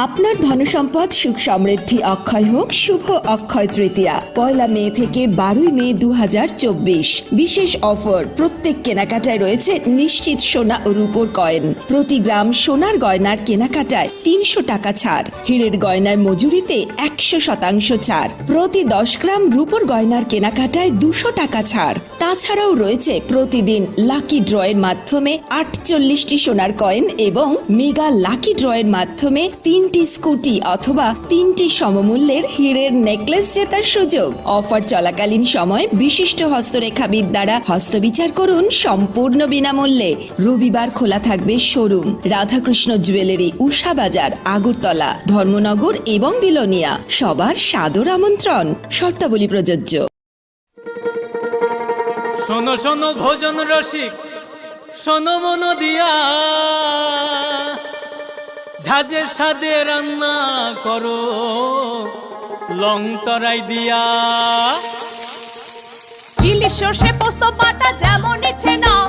আপনার ধনসম্পদ সুখ সমৃদ্ধি অক্ষয় হোক। শুভ অক্ষয় তৃতীয়া 1 মে থেকে 12 মে 2024। বিশেষ অফার, প্রত্যেক কেনাকাটায় রয়েছে নিশ্চিত সোনা ও রূপোর কয়েন। প্রতি গ্রাম সোনার গয়নার কেনাকাটায় 300 টাকা ছাড়। হীরের গয়নার মজুরিতে 100% ছাড়। প্রতি 10 গ্রাম রূপোর গয়নার কেনাকাটায় 200 টাকা ছাড়। তাছাড়াও রয়েছে প্রতিদিন লাকি ড্রয়ের মাধ্যমে 48টি সোনার কয়েন এবং মেগা লাকি ড্রয়ের মাধ্যমে 3টি স্কুটি অথবা 3টি সমমূল্যের হীরের নেকলেস জেতার সুযোগ। অফার চলাকালীন সময় বিশিষ্ট হস্তরেখাবিদ দ্বারা হস্তবিচার করুন সম্পূর্ণ বিনামূল্যে। রবিবার খোলা থাকবে শোরুম। রাধাকৃষ্ণ জুয়েলারি, উষা বাজার, আগরতলা, ধর্মনগর এবং বিলোনিয়া। সবার সাদর আমন্ত্রণ। শর্তাবলী প্রযোজ্য। শোনো শোনো ভোজন রসিক, শোনো মন দিয়া, ঝাঁঝের স্বাদে রান্না করো লং তরাই দিয়া। ইলিশ সর্ষে পোস্ত বাটা যেমন ইচ্ছে নাও,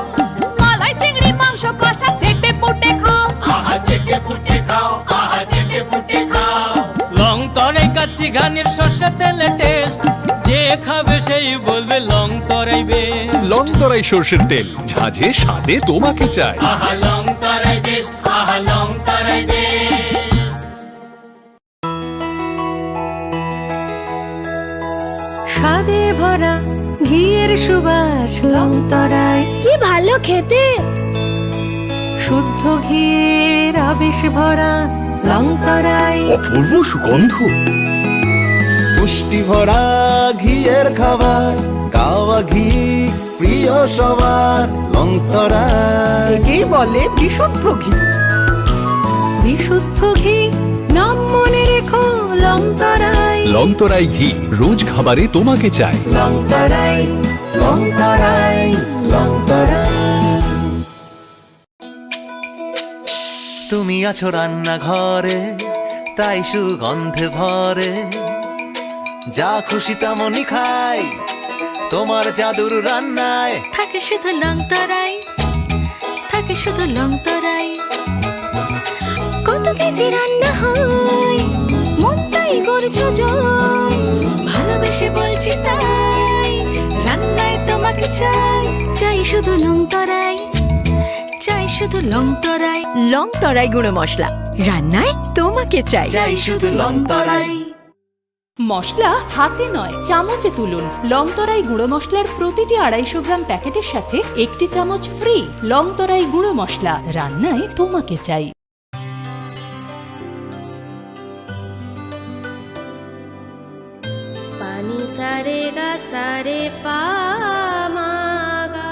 মালাই চিংড়ি মাংস কষা চেটে পুটে খাও। আহা চেটে পুটে খাও, আহা চেটে পুটে খাও। লং তরাই কাচ্চি ঘানির সর্ষে তেলে টেস্ট, যে খাবে সেই বলবে লং তরাই বেশ। লং তরাই সর্ষের তেল, ঝাঁঝে স্বাদে তোমাকে চাই। আহা লং তরাই বেশ, আহা লং তরাই বেশ। স্বাদে ভরা ঘিয়ের সুবাস লং তরাই, কি ভালো খেতে। শুদ্ধ ঘিয়ের আবেশ ভরা লং তরাই, অপূর্ব সুগন্ধ, পুষ্টি ভরা ঘিয়ের খাবার, গাওয়া ঘি প্রিয় সবার লং তরাই। একেই বলে বিশুদ্ধ ঘি। বিশুদ্ধ ঘি নাম মনে রেখো লং তরাই। লং তরাই ঘি রোজ খাবারে তোমাকে চাই। লং তরাই, লং তরাই, লং তরাই। তুমি আছো রান্নাঘরে, তাই সুগন্ধে ভরে, যা খুশি তেমনই খাই তোমার জাদুর রান্নায়। থাকে শুধু লং তরাই, থাকে শুধু লং তরাই। কত কেজি রান্না হয়, মন তাই করছো জয়। ভালোবেসে বলছি তাই, রান্নায় তোমাকে চাই। চাই শুধু লং তরাই, চাই শুধু লং তরাই। লং তরাই গুঁড়ো মশলা, রান্নায় তোমাকে চাই। চাই শুধু লং তরাই। মশলা হাতে নয় চামচে তুলুন। লং তরাই গুঁড়ো মশলার প্রতিটি 250 গ্রাম প্যাকেটের সাথে 1টি চামচ ফ্রি। লং তরাই গুঁড়ো মশলা, রান্নায় তোমাকে চাই। পানি সারে গা সারে পা মা গা।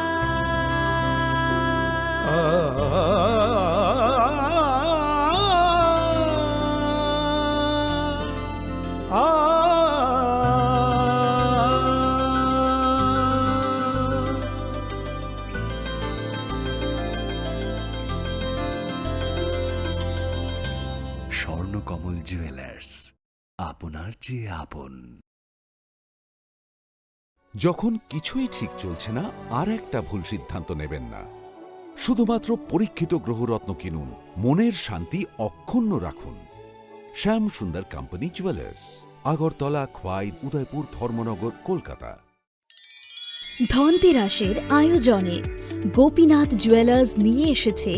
স্বর্ণকমল জুয়েলার্স, আপনার চেয়ে আপন। যখন কিছুই ঠিক চলছে না, আর একটা ভুল সিদ্ধান্ত নেবেন না। শুধুমাত্র পরীক্ষিত গ্রহরত্ন কিনুন, মনের শান্তি অক্ষুণ্ণ রাখুন। শ্যাম সুন্দর কোম্পানি জুয়েলার্স, আগরতলা, খোয়াই, উদয়পুর, ধর্মনগর, কলকাতা। ধনতেরাসের আয়োজনে গোপীনাথ জুয়েলার্স নিয়ে এসেছে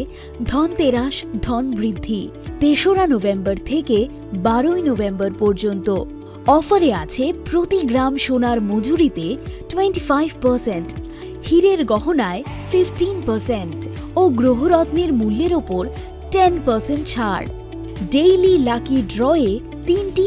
ধনতেরাস ধন বৃদ্ধি। 3রা নভেম্বর থেকে 12ই নভেম্বর পর্যন্ত অফারে আছে প্রতি গ্রাম সোনার মজুরিতে 25%, হীরের গহনায় 15% ও গ্রহরত্নের মূল্যের ওপর 10% ছাড়। ডেইলি লাকি ড্রয়ে 3টি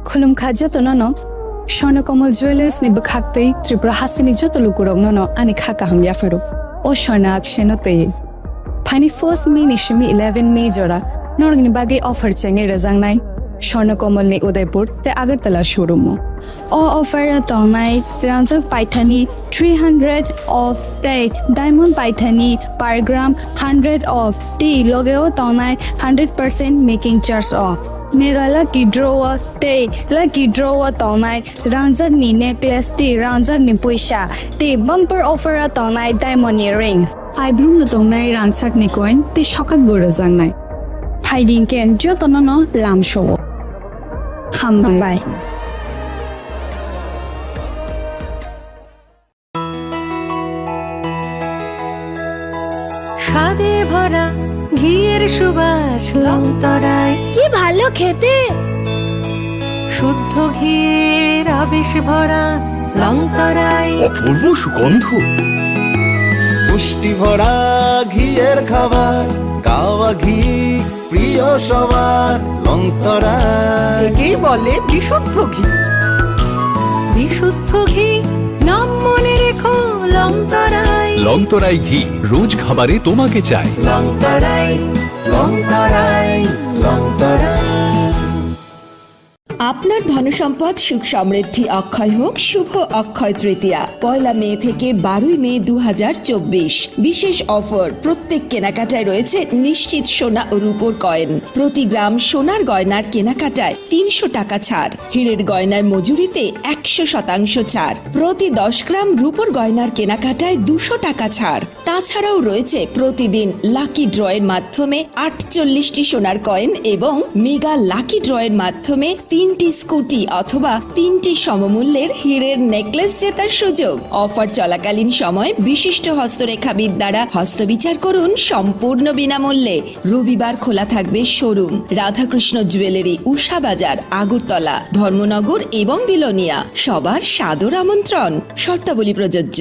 खुलुम खा जतन स्वर्णकमल ज्वेलर्स नि बखाक्तै त्रिपुरा हासिनी जतलु कुरौन अनि खाका हम याफरो ओ स्वर्ण अक्षन तै फाइनी 1 मे निशमी 11 मे जरा नरगनि बागे अफर चेंगे रजांगनाय स्वर्णकमल नि उदयपुर ते अगरतला शोरूम ओ अफर तंगनाय फ्रांस पाइथानी 300 ऑफ ते diamond Paithani per gram 100 off टी लोगेओ तंगनाय 100% making charge off mega lucky drawer तौनाय रंजन नि नेकलेस ती रंजन नि पैसा ती बम्पर ऑफर तौनाय डायमंड इयरिंग आइब्रू न तौनाय रांसाक नि कॉइन ती शकत बोरो जांगनाय फाइडिंग केन जो तनो न लाम शो हम बाय স্বাদে ভরা ঘিয়ের সুবাস লংতরায় কি ভালো খেতে শুদ্ধ ঘিয়ের আবেশ ভরা লংতরায় অপূর্ব সুগন্ধ পুষ্টি ভরা ঘিয়ের খাবার গাওয়া ঘি প্রিয় সবার লংতরায় একেই বলে বিশুদ্ধ ঘি বিশুদ্ধ ঘি নাম মনে রেখো লংতরায় লংতরাই ঘি রোজ খাবারে তোমাকে চাই লংতরাই লংতরাই লংতরাই। আপনার ধনসম্পদ সুখ সমৃদ্ধি অক্ষয় হোক শুভ অক্ষয় তৃতীয়া 1 মে থেকে 12 মে 2024 বিশেষ অফার প্রত্যেক কেনাকাটায় রয়েছে নিশ্চিত সোনা ও রূপোর কয়েন প্রতি গ্রাম সোনার গয়নার কেনাকাটায় 300 টাকা ছাড় হীরের গয়নার মজুরিতে 100% ছাড় প্রতি 10 গ্রাম রূপোর গয়নার কেনাকাটায় 200 টাকা ছাড় তাছাড়াও রয়েছে প্রতিদিন লাকি ড্রয়ের মাধ্যমে 48টি সোনার কয়েন এবং মেগা লাকি ড্রয়ের মাধ্যমে 3টি স্কুটি অথবা 3টি সমমূল্যের হীরের নেকলেস জেতার সুযোগ অফার চলাকালীন সময় বিশিষ্ট হস্তরেখাবিদ দ্বারা হস্তবিচার করুন সম্পূর্ণ বিনামূল্যে রবিবার খোলা থাকবে শোরুম রাধাকৃষ্ণ জুয়েলারি উষা বাজার আগরতলা ধর্মনগর এবং বিলোনিয়া সবার সাদর আমন্ত্রণ শর্তাবলী প্রযোজ্য।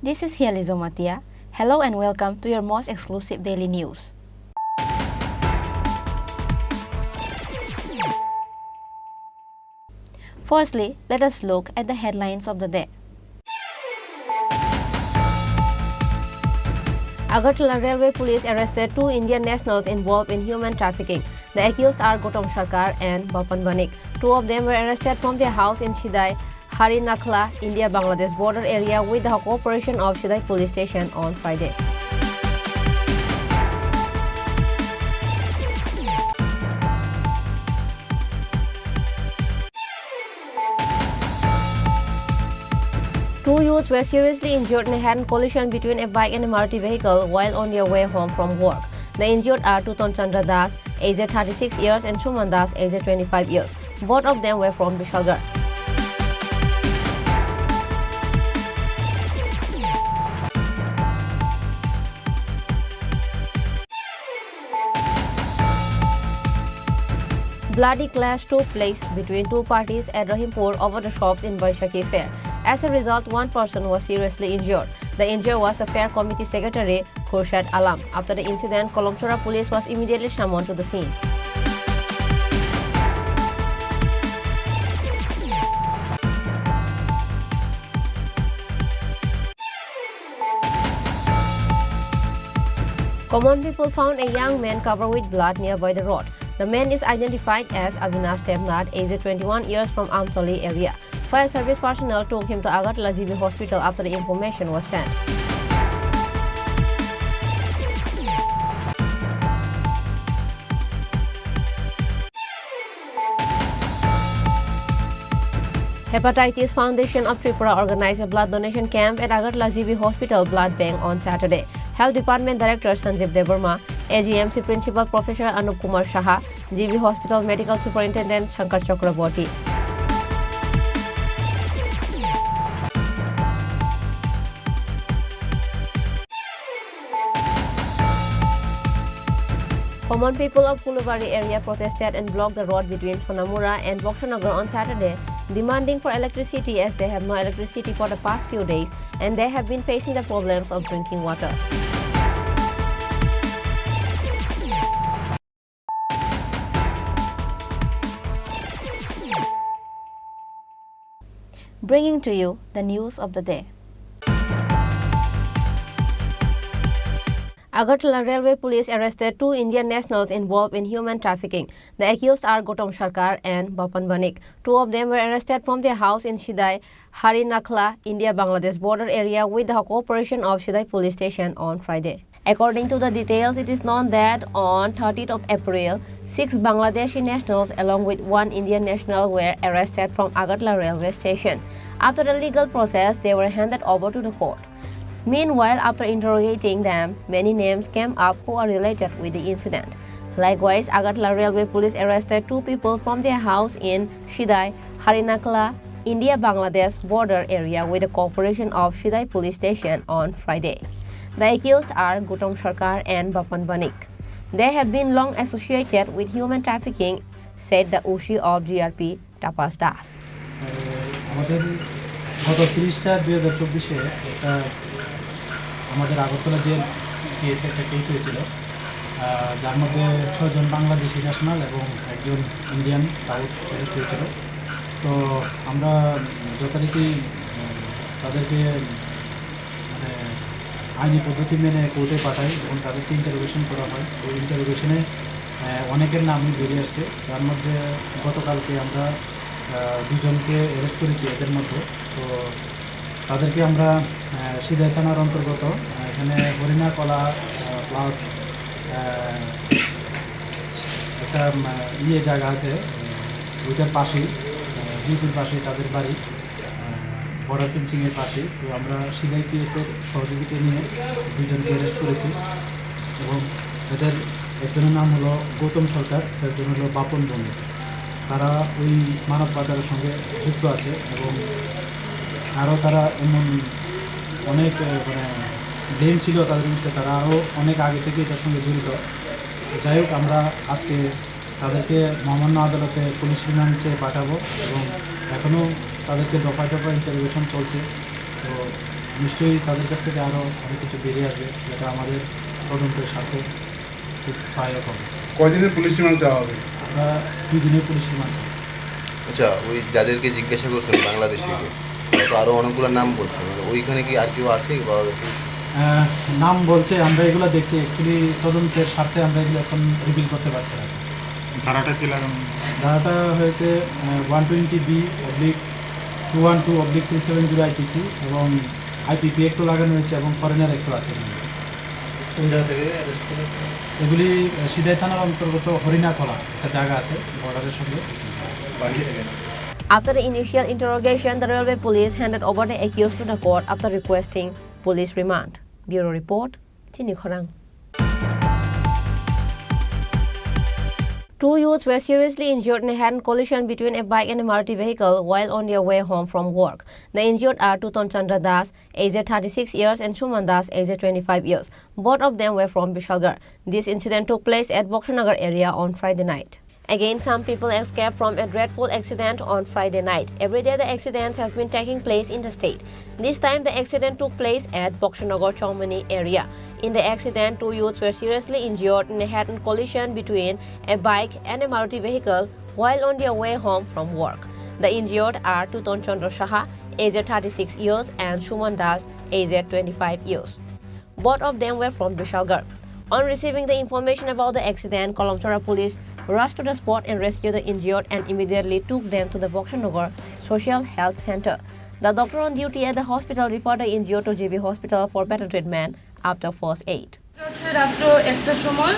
This is Hiali Zomatia. Hello and welcome to your most exclusive daily news. Firstly, let us look at the headlines of the day. Agartala Railway Police arrested 2 Indian nationals involved in human trafficking. The accused are Gautam Sarkar and Bapan Banik. 2 of them were arrested from their house in Shidai, Harinakla, India-Bangladesh border area with the cooperation of Shidai Police Station on Friday. Two youths were seriously injured in a head-on collision between a bike and a Maruti vehicle while on their way home from work. The injured are Tuton Chandra Das, aged 36 years, and Suman Das, aged 25 years. Both of them were from Bishalgarh. Bloody clash took place between 2 parties at Rahimpur over the shops in Vaishakhi Fair. As a result, 1 person was seriously injured. The injured was the fair committee secretary, Khurshad Alam. After the incident, Kolomchora police was immediately summoned to the scene. Common people found a young man covered with blood nearby the road. The man is identified as Avinash Temnad, aged 21 years, from Amtoli area. Fire service personnel took him to Agartala GB Hospital after the information was sent. Hepatitis Foundation of Tripura organized a blood donation camp at Agartala GB Hospital Blood Bank on Saturday. Health Department Director Sanjeev Devarma, AGMC Principal Professor Anup Kumar Saha, GB Hospital Medical Superintendent Shankar Chakraborty. Common people of Kulubari area protested and blocked the road between Sonamura and Bokshanagar on Saturday, demanding for electricity as they have no electricity for the past few days and they have been facing the problems of drinking water. Bringing to you the news of the day. Agartala Railway Police arrested 2 Indian nationals involved in human trafficking. The accused are Gautam Sarkar and Bapan Banik. 2 of them were arrested from their house in Shidai, Harinakla, India-Bangladesh border area with the cooperation of Shidai Police Station on Friday. According to the details, it is known that on 30th of April, 6 Bangladeshi nationals along with 1 Indian national were arrested from Agartala Railway Station. After the legal process, they were handed over to the court. Meanwhile, after interrogating them, many names came up who are related with the incident. Likewise, Agartala Railway Police arrested 2 people from their house in Shidai, Harinakla, India-Bangladesh border area with the cooperation of Shidai Police Station on Friday. The accused are Gautam Sarkar and Bapan Banik. They have been long associated with human trafficking, said the OC of GRP, Tapas Das. আমাদের আগরতলা যে case একটা case হয়েছিল যার মধ্যে 6 জন Bangladeshi national এবং একজন Indian south arrest হয়েছিল। তো আমরা যথারীতি তাদেরকে মানে আইনি পদ্ধতি মেনে কোর্টে পাঠাই এবং তাদেরকে ইন্টারোগেশন করা হয়। ওই ইন্টারোগেশনে অনেকের নামই বেরিয়ে আসছে। তার মধ্যে গতকালকে আমরা 2 জনকে অ্যারেস্ট করেছি এদের মধ্যে। তো তাদেরকে আমরা সিদাই থানার অন্তর্গত এখানে হরিণাকলা প্লাস একটা জায়গা আছে ওইটার পাশেই ডিউটির পাশেই তাদের বাড়ি বর্ডার ফেন্সিংয়ের পাশে। তো আমরা সিদাই পিএসের সহযোগিতা নিয়ে 2 জনকে অ্যারেস্ট করেছি এবং এদের একজনের নাম হলো গৌতম সরকার, একজন হলো বাপন বণিক। তারা ওই মানব বাজারের সঙ্গে যুক্ত আছে এবং আরও তারা এমন অনেক মানে ব্লেম ছিল তাদের মধ্যে, তারা আরও অনেক আগে থেকে এটার সঙ্গে জড়িত। যাই হোক, আমরা আজকে তাদেরকে মহামান্য আদালতে পুলিশ রিমান্ডে পাঠাবো এবং এখনও তাদেরকে দফায় দফায় ইন্টারোগেশন চলছে। তো নিশ্চয়ই তাদের কাছ থেকে আরও অনেক কিছু বেরিয়ে আসবে, যেটা আমাদের তদন্তের সাথে খুব সহায়ক হবে। কয়দিনের পুলিশ রিমান্ড চাওয়া হবে? আমরা 2 দিনের পুলিশ রিমান্ড চাই। আচ্ছা, ওই যাদেরকে জিজ্ঞাসা করছেন বাংলাদেশিকে, তো আরও অনেকগুলো নাম বলছে, ওইখানে কি আর কেউ আছে পাওয়া গেছে? নাম বলছে, আমরা এগুলো দেখছি। অ্যাকচুয়ালি তদন্তের স্বার্থে আমরা এগুলো এখন রিভিল করতে পারছি না। ধারাটা কি লাগানো? ধারাটা হয়েছে 120B/212/370 IPC এবং IPP একটু লাগানো হয়েছে এবং ফরেনার একটু আছে। এগুলি সিদাই থানার অন্তর্গত হরিণাকলা একটা জায়গা আছে বর্ডারের সঙ্গে। After the initial interrogation, the railway police handed over the accused to the court after requesting police remand. Bureau Report, Chini Khorang. 2 youths were seriously injured in a head-on collision between a bike and a Maruti vehicle while on their way home from work. The injured are Tuton Chandra Das, aged 36 years, and Suman Das, aged 25 years. Both of them were from Bishalgarh. This incident took place at Bokshanagar area on Friday night. Again, some people escaped from a dreadful accident on Friday night. Every day the accidents has been taking place in the state. This time the accident took place at Bokshanagar Chaumani area. In the accident, 2 youths were seriously injured in a head-on collision between a bike and a Maruti vehicle while on their way home from work. The injured are Tuton Chandra Saha, aged 36 years, and Suman Das, aged 25 years. Both of them were from Bishalgarh. On receiving the information about the accident, Kalamchara police rushed to the spot and rescued the injured and immediately took them to the Bokshanagar Social Health Center. The doctor on duty at the hospital referred the injured to GB Hospital for better treatment after first aid. রাত্র 1টার সময়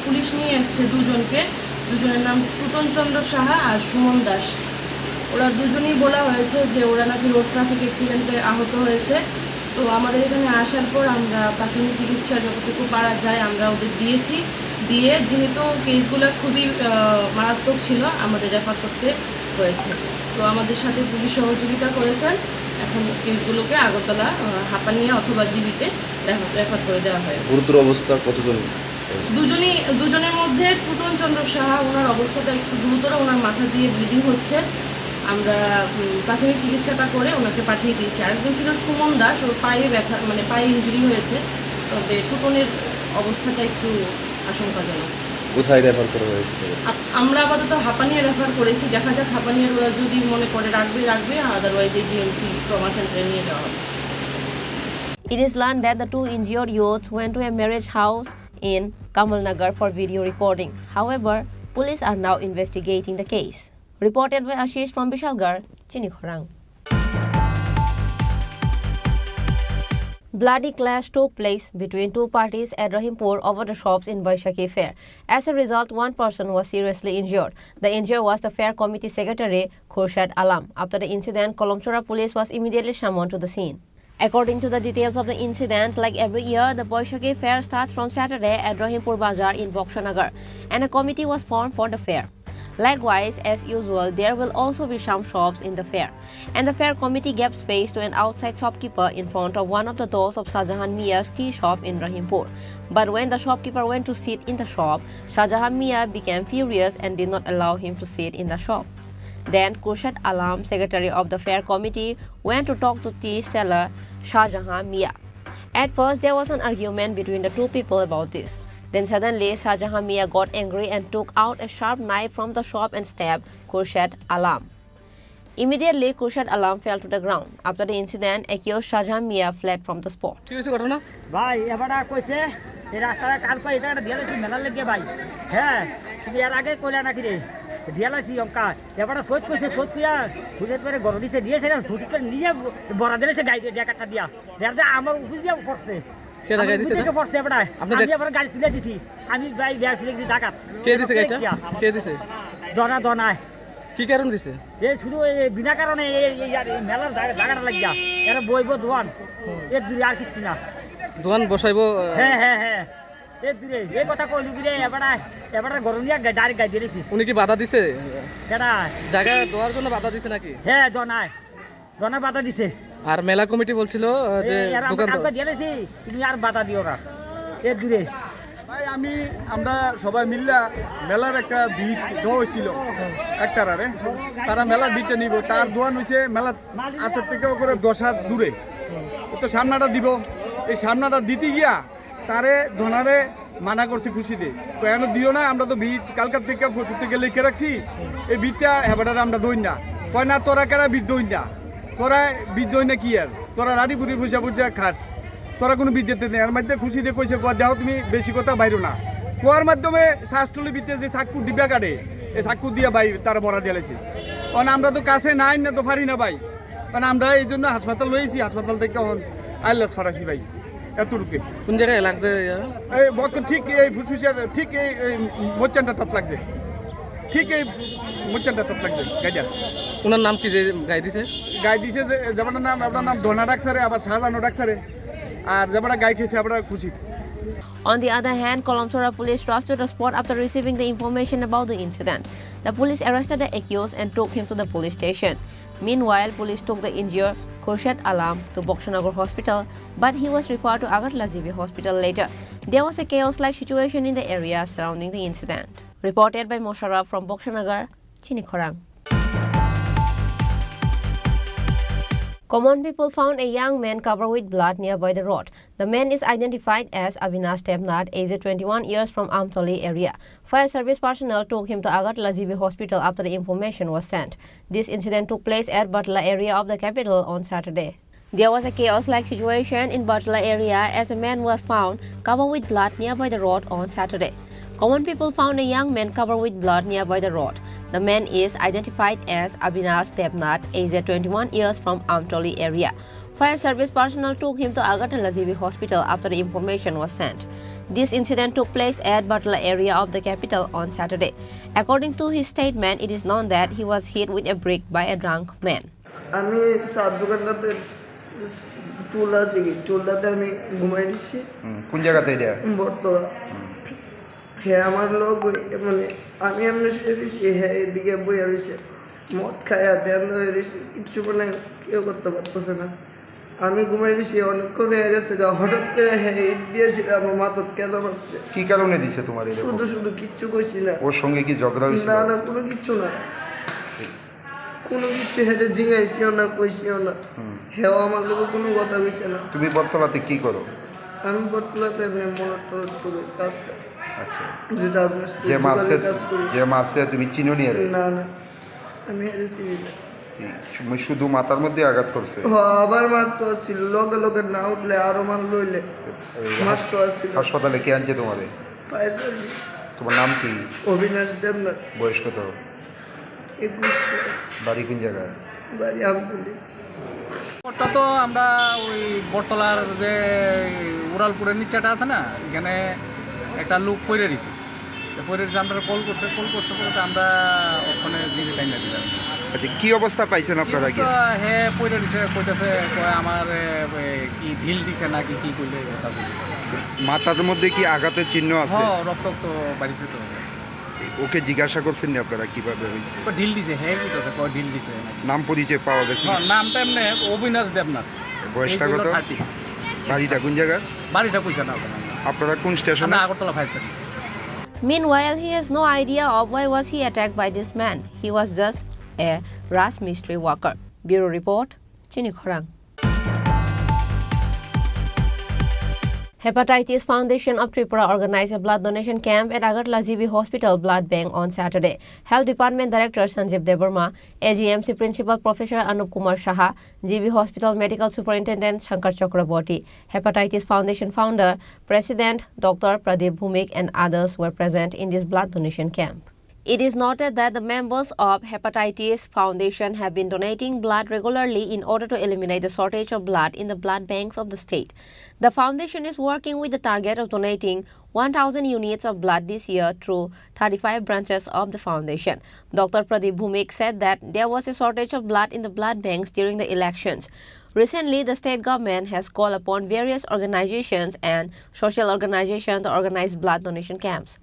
police নিয়ে এসেছে 2 জনকে। 2 জনের নাম two-tone Chandra Saha আর সুমন দাস। ওরা দুজনেই বলা হয়েছে যে ওরা নাকি রোড ট্রাফিক অ্যাক্সিডেন্টে আহত হয়েছে তো আমাদের এখানে আসার পর আমরা প্রাথমিক চিকিৎসা যতটুকু পারা যায় আমরা ওদের দিয়েছি, দিয়ে যেহেতু কেসগুলো খুবই মারাত্মক ছিল আমাদের রেফার করতে হয়েছে। তো আমাদের সাথে পুলিশ সহযোগিতা করেছেন, এখন কেসগুলোকে আগরতলা, হাপানিয়া অথবা জিবিতে রেফার করে দেওয়া হয়। গুরুতর অবস্থা কতজন? দুজনের মধ্যে টুটন চন্দ্র সাহা, ওনার অবস্থাটা একটু গুরুতর, ওনার মাথা দিয়ে ব্লিডিং হচ্ছে, আমরা প্রাথমিক চিকিৎসাটা করে ওনাকে পাঠিয়ে দিয়েছি। আরেকজন ছিল সুমন দাস, ওর পায়ে ব্যথা, মানে পায়ে ইনজুরি হয়েছে, তবে টুটনের অবস্থাটা একটু আশঙ্কাজনক। কোথায় রেফার করা হয়েছে? আমরা আপাতত হাপানিয়া রেফার করেছি, দেখা যাক হাপানিয়ার ওরা যদি মনে করে রাখবে, আদারওয়াইজ এই জিএমসি ট্রমা সেন্টারে নিয়ে যাওয়া হবে। It is learned that the two injured youths went to a marriage house in Kamalnagar for video recording. However, police are now investigating the case. Reported by Ashish from Bishalgarh, Chinikhorang. Bloody clash took place between two parties at Rahimpur over the shops in Baishakhi Fair. As a result, one person was seriously injured. The injured was the fair committee secretary Khurshad Alam. After the incident, Kolomchora police was immediately summoned to the scene. According to the details of the incident, like every year, the Baishakhi Fair starts from Saturday at Rahimpur Bazar in Bokshanagar, and a committee was formed for the fair. Likewise, as usual, there will also be some shops in the fair, and the fair committee gave space to an outside shopkeeper in front of one of the doors of Shahjahan Mia's tea shop in Rahimpur. But when the shopkeeper went to sit in the shop, Shahjahan Mia became furious and did not allow him to sit in the shop. Then Khurshad Alam, secretary of the fair committee, went to talk to tea seller Shahjahan Mia. At first, there was an argument between the two people about this. Then suddenly, Shahjahan Mia got angry and took out a sharp knife from the shop and stabbed Khurshad Alam. Immediately, Khurshad Alam fell to the ground. After the incident, accused Shahjahan Mia fled from the spot. ভাই এবারে কইছে এই রাস্তাটা কাল কই এটা দিয়ালাছি মেলার লাগে ভাই। হ্যাঁ তুমি এর আগে কইলা নাকি রে দিয়ালাছি অঙ্কা এবারে সৈত কইছে সৈত কিয়া খুঁজে করে গরু দিছে দিয়েছে না খুশি করে নিজে বড়া দিয়েছে গাড়ি জায়গাটা দিয়া দেয়া আমার উফিস দিয়া পড়ছে। কে টাকা দিছে না পড়ছে এবারে আমি এবারে গাড়ি তুলে দিছি আমি ভাই ব্যাগছি দেখছি ডাকাত। কে দিছে গাড়িটা? কে দিছে? দনা কি কারণ দিছে? এই শুধু বিনা কারণে এই মেলার জায়গাটা লাগিয়া এরা বইবো দোয়ান এর দূরে আর কিচ্ছু না। দোকান বসাইবো? হ্যাঁ এর দূরে এই কথা কইলু কি রে এবারে গরম নিয়ে গাড়ি গাই দিয়েছি। উনি কি বাধা দিছে? কেডা জায়গা দেওয়ার জন্য বাধা দিছে নাকি? হ্যাঁ দনা বাধা দিছে। আর মেলা কমিটি বলছিল যে দোকান কালকে দিয়েছি তুমি আর বাধা দিও না এর দূরে। ভাই আমরা সবাই মিললা মেলার একটা বিট দেওয়া হয়েছিল একটারে, তারা মেলার বিটটা নিব, তার দোয়ান হয়েছে মেলা হাতের থেকে করে 10 হাত দূরে, তো সামনাটা দিব। এই সামনাটা দিতে গিয়া তারে ধনারে মানা করছি খুশিতে, কেন দিও না, আমরা তো বিট কালকার থেকে পরশু থেকে লিখে রাখছি, এই বিটটা হেবাটারে আমরা দই না। কয় না তোরা কেনা বিট দই না, তোরা বিট দই না কি আর, তোরা রাড়ি বুড়ি ফুসা ফুসা খাস, তোরা কোনো বিট দিতে নেই। এর মধ্যে খুশিতে কইছে দেও তুমি বেশি কথা বাইরো না, কোয়ার মাধ্যমে শ্বাসটলি বিতে যে চাক্কু ডিব্বা কাটে এই চাক্কু দিয়ে ভাই তারা বড়া দিয়েছে। কারণ আমরা তো কাছে নাই না তো পারি না ভাই, কারণ আমরা এই জন্য হাসপাতাল লইছি, হাসপাতাল থেকে এখন আইলাস ফাটাছি ভাই এতটুকু। কোন জায়গায় লাগছে? এই ঠিক এই ফুসফুসিয়ার ঠিক এই মোচানটা টপ লাগছে, ঠিক এই মোচানটা টপ লাগছে গাইডা। ওনার নাম কি যে গাই দিছে? গাই দিছে যে যাবার নাম আপনার নাম ধনা ডাকসারে, আবার শাহজানো ডাকসারে, আর যাবার গাই খেয়েছে আমরা খুশি। On the other hand, Kolomchora police rushed to the spot after receiving the information about the incident. The police arrested the accused and took him to the police station. Meanwhile, police took the injured Khurshad Alam to Bokshanagar Hospital, but he was referred to Agartala GB Hospital later. There was a chaos-like situation in the area surrounding the incident. Reported by Mosharraf from Bokshanagar, Chinikhorang. Common people found a young man covered with blood nearby the road. The man is identified as Avinash Tebnat, aged 21 years from Amtoli area. Fire service personnel took him to Agartala GB Hospital after the information was sent. This incident took place at Batla area of the capital on Saturday. There was a chaos-like situation in Batla area as a man was found covered with blood nearby the road on Saturday. Common people found a young man covered with blood nearby the road. The man is identified as Avinash Tebnat, aged 21 years from Amtoli area. Fire service personnel took him to Agartala GB Hospital after the information was sent. This incident took place at Batla area of the capital on Saturday. According to his statement, it is known that he was hit with a brick by a drunk man. আমি চার দোকানটাতে টুল আছে কি টুলটাতে আমি ঘুমাই দিছি। কোন জায়গাতে এটা? বটতলা। হ্যাঁ আমার লোক মানে আমি এমনি শুয়ে রয়েছি, হ্যাঁ এদিকে বইয়া রয়েছে মদ খায়া দেন রয়েছে, কিচ্ছু মানে কেউ করতে পারতেছে না। আমি ঘুমাই দিছি অনেকক্ষণ হয়ে গেছে, হঠাৎ করে হ্যাঁ ইট দিয়েছিল আমার মাথার কেজা মারছে। কি কারণে দিছে তোমার? শুধু শুধু কিচ্ছু কইছি না। ওর সঙ্গে কি ঝগড়া হয়েছিল? না না কোনো কিচ্ছু না, কোনো কিছু হেঁটে জিঙাইছিও না, কইছিও না। হ্যাঁ আমার লোক কোনো কথা কইছে না। তুমি বটতলাতে কি করো? আমি বটতলাতে এমনি মোটর কাজ করি। আচ্ছা, যে মাসে যে মাসে তুমি চিনো নি? না না আমি হেরে চিনি না। শুধু মাথার মধ্যে আঘাত করছে? আবার মারতে আসছিল, লগে লগে না উঠলে আরো মার লইলে মারতে আসছিল। হাসপাতালে কে আনছে তোমাদের? Fire service. তোমার নাম কি? অবিনাশ দেবনাথ। বয়স কত? 21+। বাড়ি কোন জায়গায়? বাড়ি আমতলী। ওটা তো আমরা ওই বটতলার যে উড়ালপুরের নিচাটা আছে না, এখানে একটা লোক পড়ে রয়েছে। পড়ে রয়েছে, আমরা কল করছে বলতে আমরা ওখানে জিবি টাইম দিলাম। আচ্ছা, কি অবস্থা পাইছেন আপনারা? কি হ্যাঁ পড়ে রয়েছে, কইতেছে আমার কি ঢিল দিছে নাকি কি করলে কথা বলি। মাথার মধ্যে কি আঘাতের চিহ্ন আছে? রক্ত তো বাড়িছে তো। ওকে জিজ্ঞাসা করছেন না আপনারা কিভাবে হয়েছে? ঢিল দিছে, হ্যাঁ কইতেছে ঢিল দিছে। নাম পরিচয় পাওয়া গেছে? নামটা এমনি অবিনাশ দেবনাথ। বয়সটা কত? বাড়িটা কোন জায়গা? বাড়িটা কইছে না। আপনারা কোন স্টেশনে? Agartala fire service. Meanwhile, he has no idea of why was he attacked by this man. He was just a Raj mystery worker. Bureau report, Chini Khorang. Hepatitis Foundation of Tripura organized a blood donation camp at Agartala GB Hospital Blood Bank on Saturday. Health Department Director Sanjeev Debarma, AGMC Principal Professor Anup Kumar Saha, GB Hospital Medical Superintendent Shankar Chakraborty, Hepatitis Foundation founder, President Dr. Pradeep Bhumik and others were present in this blood donation camp. It is noted that the members of Hepatitis Foundation have been donating blood regularly in order to eliminate the shortage of blood in the blood banks of the state. The foundation is working with the target of donating 1,000 units of blood this year through 35 branches of the foundation. Dr. Pradeep Bhumik said that there was a shortage of blood in the blood banks during the elections. Recently, the state government has called upon various organizations and social organizations to organize blood donation camps.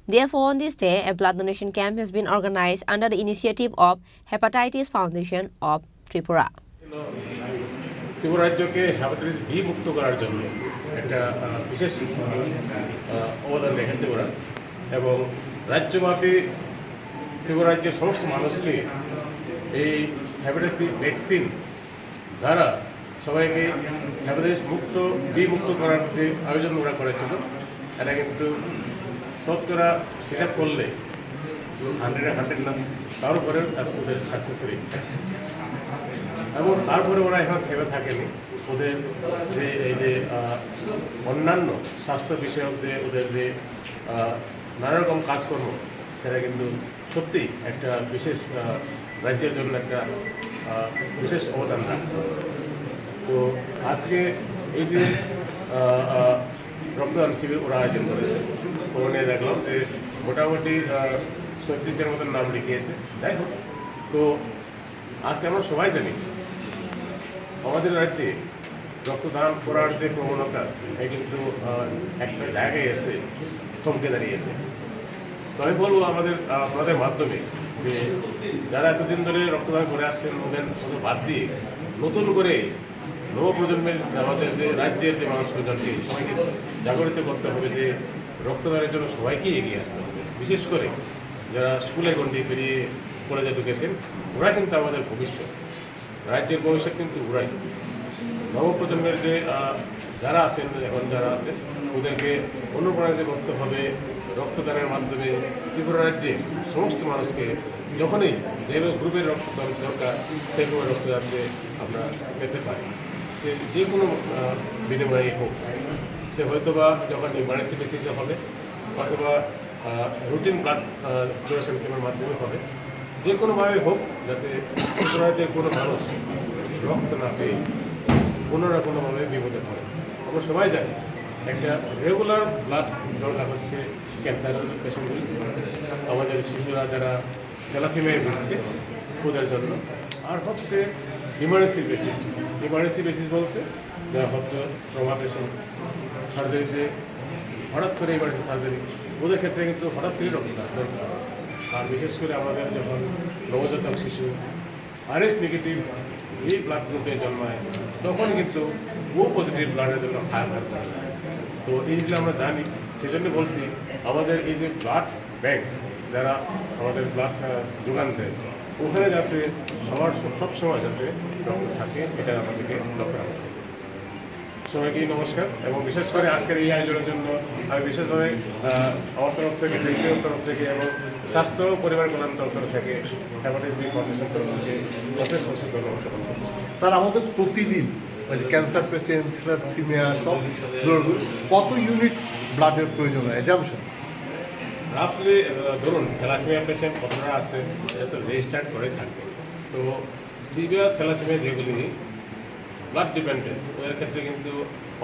Therefore, on this day, a blood donation camp has been organized under the initiative of Hepatitis Foundation of Tripura. Tripura রাজ্যকে hepatitis B মুক্ত করার জন্য একটা বিশেষ অবদান রেখেছে ওরা, এবং রাজ্যব্যাপী ত্রিপুরা রাজ্যের সমস্ত মানুষকে এই হ্যাপাটাইটিস বি ভ্যাকসিন দ্বারা সবাইকে হ্যাপাটাইটিস বি মুক্ত করার যে আয়োজন ওরা করেছিল, এটা কিন্তু শতকরা হিসাব করলে 100 না, তার উপরে ওদের সাকসেস রেট। এবং তারপরে ওরা এখন থেমে থাকেনি, ওদের যে এই যে অন্যান্য স্বাস্থ্য বিষয়ক যে ওদের যে নানা রকম কাজকর্ম, সেটা কিন্তু সত্যি একটা বিশেষ রাজ্যের জন্য একটা বিশেষ অবদান রাখছে। তো আজকে এই যে রক্তদান শিবির ওরা আয়োজন করেছে, ওখানে দেখলাম যে মোটামুটি 37 মতন নাম লিখিয়েছে। যাই হোক, তো আজকে আমরা সবাই জানি আমাদের রাজ্যে রক্তদান করার যে প্রবণতা, এটা কিন্তু একটা জায়গায় এসে থমকে দাঁড়িয়েছে। তো আমি বলবো আপনাদের মাধ্যমে যে যারা এতদিন ধরে রক্তদান করে আসছেন, ওদের বাদ দিয়ে নতুন করে নবপ্রজন্মের আমাদের যে রাজ্যের যে মানুষগুলোকে সবাইকে জাগরিত করতে হবে যে রক্তদানের জন্য সবাইকেই এগিয়ে আসতে হবে। বিশেষ করে যারা স্কুলের গণ্ডি পেরিয়ে কলেজে ঢুকেছেন, ওরা কিন্তু আমাদের ভবিষ্যৎ, রাজ্যের ভবিষ্যৎ কিন্তু ওরাই। নবপ্রজন্মের যে যারা আছেন, এখন যারা আছেন, ওদেরকে অনুপ্রাণিত করতে হবে রক্তদানের মাধ্যমে। ত্রিপুরা রাজ্যে সমস্ত মানুষকে যখনই যে গ্রুপের রক্তদান দরকার, সেই গ্রুপের রক্তদানকে আমরা পেতে পারি, সে যে কোনো বিনিময়ে হোক, সে হয়তোবা যখন ইমার্জেন্সি বেসিসে হবে, অথবা রুটিন ব্লাড ডোনেশন ক্যাম্পের মাধ্যমে হবে, যে কোনোভাবে হোক, যাতে ত্রিপুরা রাজ্যের কোনো মানুষ রক্ত না পেয়ে কোনো না কোনোভাবে বিপদে পড়ে। আমরা সবাই জানি একটা রেগুলার ব্লাড দরকার হচ্ছে ক্যান্সার পেশেন্টগুলি, আমাদের শিশুরা যারা থ্যালাসেমিয়ায় ভুগছে ওদের জন্য, আর হচ্ছে ইমার্জেন্সি বেসিস বলতে যারা হয়তো ট্রমা পেশেন্ট সার্জারিতে হঠাৎ করে ইমার্জেন্সি সার্জারি, ওদের ক্ষেত্রে কিন্তু হঠাৎ করে রক্ত দরকার। আর বিশেষ করে আমাদের যখন নবজাতক শিশু আরএস নেগেটিভ এই ব্লাড গ্রুপে জন্মায়, তখন কিন্তু ও পজিটিভ ব্লাডের জন্য হায়ার করে। তো এইগুলো আমরা জানি, সেজন্য বলছি আমাদের এই যে ব্লাড ব্যাংক যারা আমাদের ব্লাড যোগান দেয়, ওখানে যাতে সবার সবসময় যাতে রক্ত থাকে, এটা আমাদেরকে লক্ষ্য রাখতে হবে। সবাইকে নমস্কার, এবং বিশেষ করে আজকের এই আয়োজনের জন্য আমি বিশেষভাবে আমার তরফ থেকে, ডিগ্রির তরফ থেকে এবং স্বাস্থ্য পরিবার কল্যাণ তরফ থেকে হেপাটাইটিস বি ফাউন্ডেশন তরফ থেকে অশেষ ধন্যবাদ জ্ঞাপন করছি। স্যার, আমাদের প্রতিদিন ক্যান্সার পেশেন্ট, থ্যালাসেমিয়া সব কত ইউনিট ব্লাডের প্রয়োজন হয় অ্যাজাম্পশন? রাফলি ধরুন থ্যালাসেমিয়া পেশেন্ট কতটা আছে সেটা তো রেজিস্টার্ড করে থাকবে। তো সিভিয়ার থ্যালাসেমিয়া যেগুলি ব্লাড ডিপেন্ডেন্ট, ওদের ক্ষেত্রে কিন্তু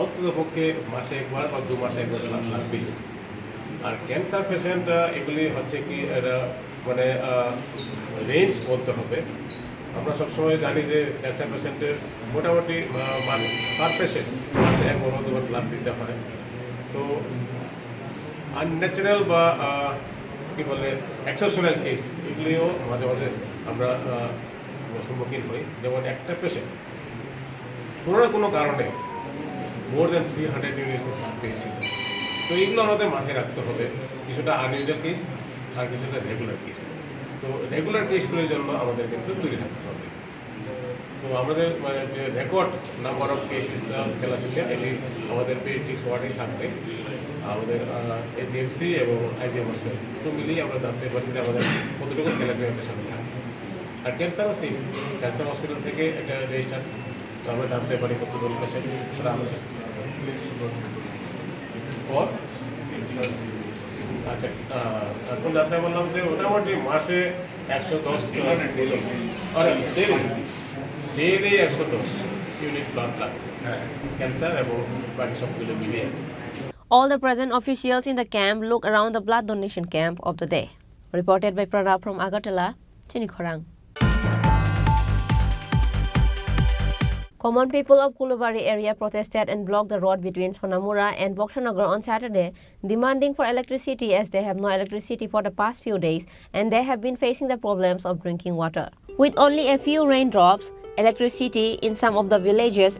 অন্তত পক্ষে মাসে একবার বা 2 মাসে একবার ব্লাড লাগবেই। আর ক্যান্সার পেশেন্ট এগুলি হচ্ছে কি মানে রেঞ্জ বলতে হবে। আমরা সবসময় জানি যে ক্যান্সার পেশেন্টের মোটামুটি পার পেশেন্ট মাসে 1 বা 2 বার ব্লাড দিতে হয়। তো আনন্যাচারাল বা কী বলে এক্সেপশনাল কেস এগুলিও মাঝে মাঝে আমরা সম্মুখীন হই। যেমন একটা পেশেন্ট কোনো না কোনো কারণে মোর দ্যান 300 ইউনিটস পেয়েছিল। তো এগুলো আমাদের মাথায় রাখতে হবে, কিছুটা আনইউজুয়াল কেস আর কিছুটা রেগুলার কেস। তো রেগুলার কেসগুলোর জন্য আমাদের কিন্তু তৈরি থাকতে হবে। তো আমাদের যে record number of cases thalassemia এগুলি আমাদের পেডিয়াট্রিক্স ওয়ার্ডেই থাকবে। আমাদের এজিএমসি এবং আইজিএম হসপিটাল দুটো মিলিয়ে আমরা জানতে পারি যে আমাদের কতটুকু থ্যালাসেমিয়া পেশেন্ট থাকে। আর ক্যান্সারও সেম, ক্যান্সার হসপিটাল থেকে একটা রেজিস্টার, তো আমরা জানতে পারি কতটুকু পেশেন্ট সেটা আমাদের। আচ্ছা, এখন জানতে বললাম যে মোটামুটি মাসে 110 ডেইলি 110 ইউনিট ব্লাড লাগছে ক্যান্সার এবং বাকি সবগুলো মিলিয়ে। All the present officials in the camp look around the blood donation camp of the day. Reported by Pranab from Agartala, Chinikhorang. Common people of Kulubari area protested and blocked the road between Sonamura and Bokshanagar on Saturday, demanding for electricity as they have no electricity for the past few days and they have been facing the problems of drinking water. With only a few raindrops, electricity in some of the villages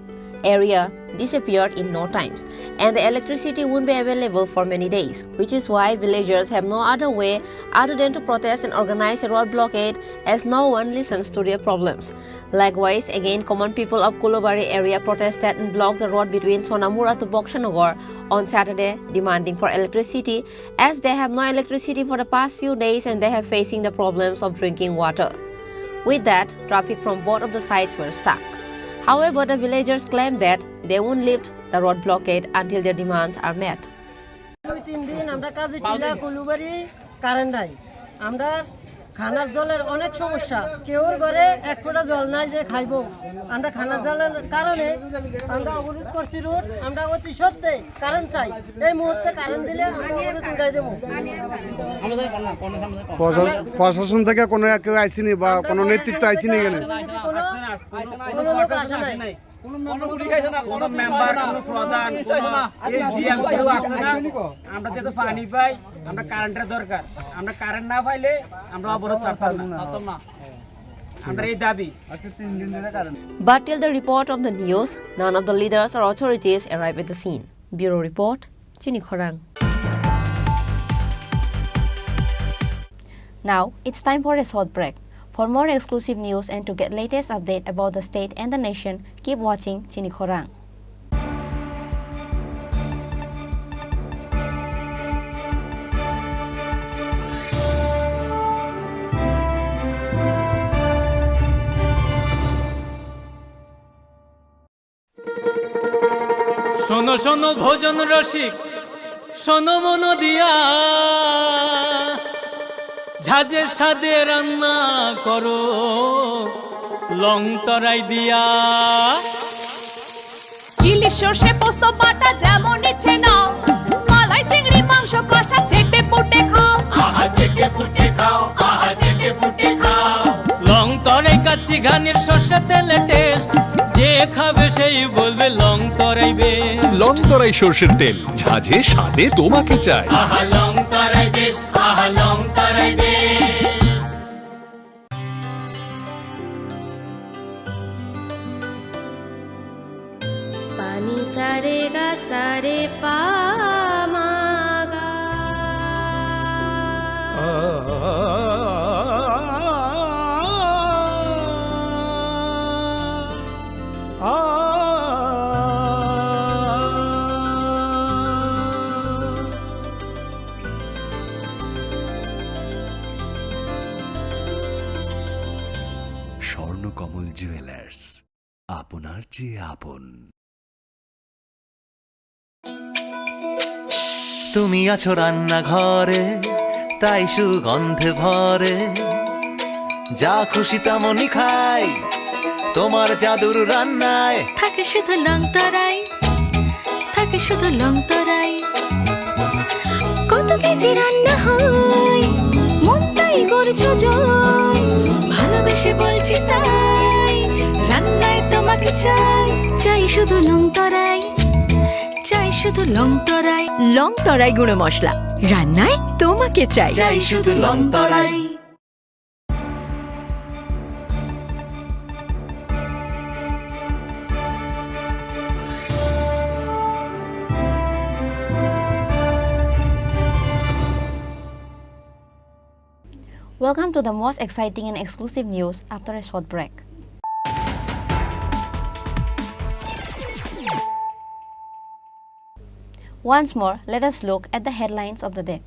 area disappeared in no times, and the electricity won't be available for many days, which is why villagers have no other way other than to protest and organize a road blockade as no one listens to their problems. Likewise, again, common people of Kulubari area protested and blocked the road between Sonamura to Bokshanagar on Saturday, demanding for electricity as they have no electricity for the past few days and they have facing the problems of drinking water. With that, traffic from both of the sides were stuck. However, the villagers claim that they won't lift the road blockade until their demands are met. 2-3 দিন আমরা কাজে টিলা Kulubari current নাই, আমরা খানার জলের অনেক সমস্যা, কেউর ঘরে 1 ফোঁটা জল নাই যে খাইবো। আমরা খানার জলের কারণে আমরা অবরোধ করছি রোড, আমরা অতি সত্ত্বে কারেন্ট চাই। এই মুহূর্তে কারেন্ট দিলে আমরা অবরোধ উঠাই দেবো। প্রশাসন থেকে কোনো কেউ আইসিনি বা কোনো নেতৃত্ব আইসিনি এখানে? কোনো লোক আসে নাই, কোনো মেম্বার, কোনো প্রধান, কোনো এসডিএম কেউ আসে না। আমরা যেহেতু পানি পাই, আমরা কারেন্টের দরকার, আমরা কারেন্ট না পাইলে আমরা অবরোধ ছাড়তাম না। আমরা এই দাবি। But till the report of the news, none of the leaders or authorities arrive at the scene. Bureau Report, Chinikhorang. Now, it's time for a short break. For more exclusive news and to get latest update about the state and the nation, keep watching Chinikhorang. শোনো শোনো ভোজন রসিক, শোনো মন দিয়া, ঝাঁঝের সাদে রান্না করো long তরাই দিয়া। ইলিশ সর্ষে পোস্ত বাটা যেমন ইচ্ছে নাও, মালাই চিংড়ি মাংস কষা চেটে পুটে খাও, আহা চেটে পুটে খাও, আহা চেটে পুটে খাও। লং তরাই কাচ্চি কাচ্চি ঘানির সর্ষে তেলে টেস্ট, যে খাবে সেই বলবে লং তরাই বেশ। লং তরাই সর্ষের তেল, ঝাঁঝে স্বাদে তোমাকে চাই। আহা লং তরাই বেশ, আহা লং তরাই বেশ। পানি সারে গা সারে পা মা গা। স্বর্ণকমল জুয়েলার্স, আপনার চেয়ে আপন। তুমি আছো রান্নাঘরে, তাই সুগন্ধে ভরে, যা খুশি তেমনই খাই তোমার জাদুর রান্নায়। থাকে শুধু লং তরাই, থাকে শুধু লং তরাই। কত কেজি রান্না হয়, মনটাই করছো জয়। ভালোবেসে বলছি তাই, রান্নায় তোমাকে চাই। চাই শুধু লং তরাই, চাই শুধু লং তরাই। লং তরাই গুঁড়ো মশলা, রান্নায় তোমাকে চাই। চাই শুধু long Terai. Welcome to the most exciting and exclusive news after a short break. Once more, let us look at the headlines of the day.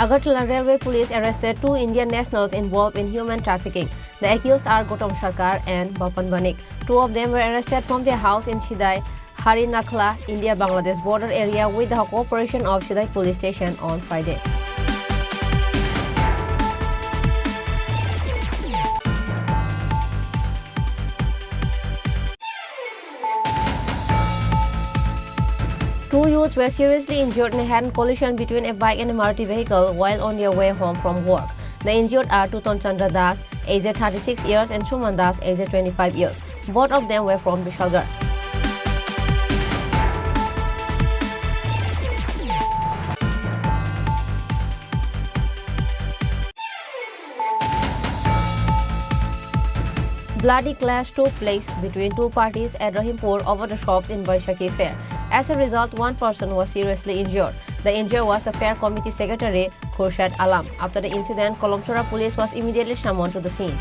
Agartala Railway Police arrested 2 Indian nationals involved in human trafficking. The accused are Gautam Sarkar and Balpan Banik. 2 of them were arrested from their house in Shidai, Harinakla, India-Bangladesh border area with the cooperation of Shidai Police Station on Friday. Two youths were seriously injured in a head-on collision between a bike and a Maruti vehicle while on their way home from work. The injured are Tuton Chandra Das, aged 36 years, and Suman Das, aged 25 years. Both of them were from Bishalgarh. Bloody clash took place between 2 parties at Rahimpur over the shops in Baishakhi Fair. As a result, 1 person was seriously injured. The injured was the fair committee secretary, Khurshad Alam. After the incident, Kolomchora police was immediately summoned to the scene.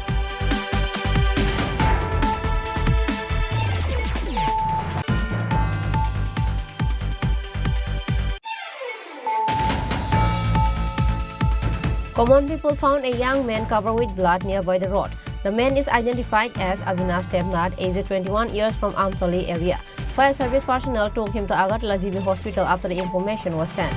Common people found a young man covered with blood nearby the road. The man is identified as Avinash Temnad, aged 21 years, from Amtoli area. Fire service personnel took him to Agartala GB Hospital after the information was sent.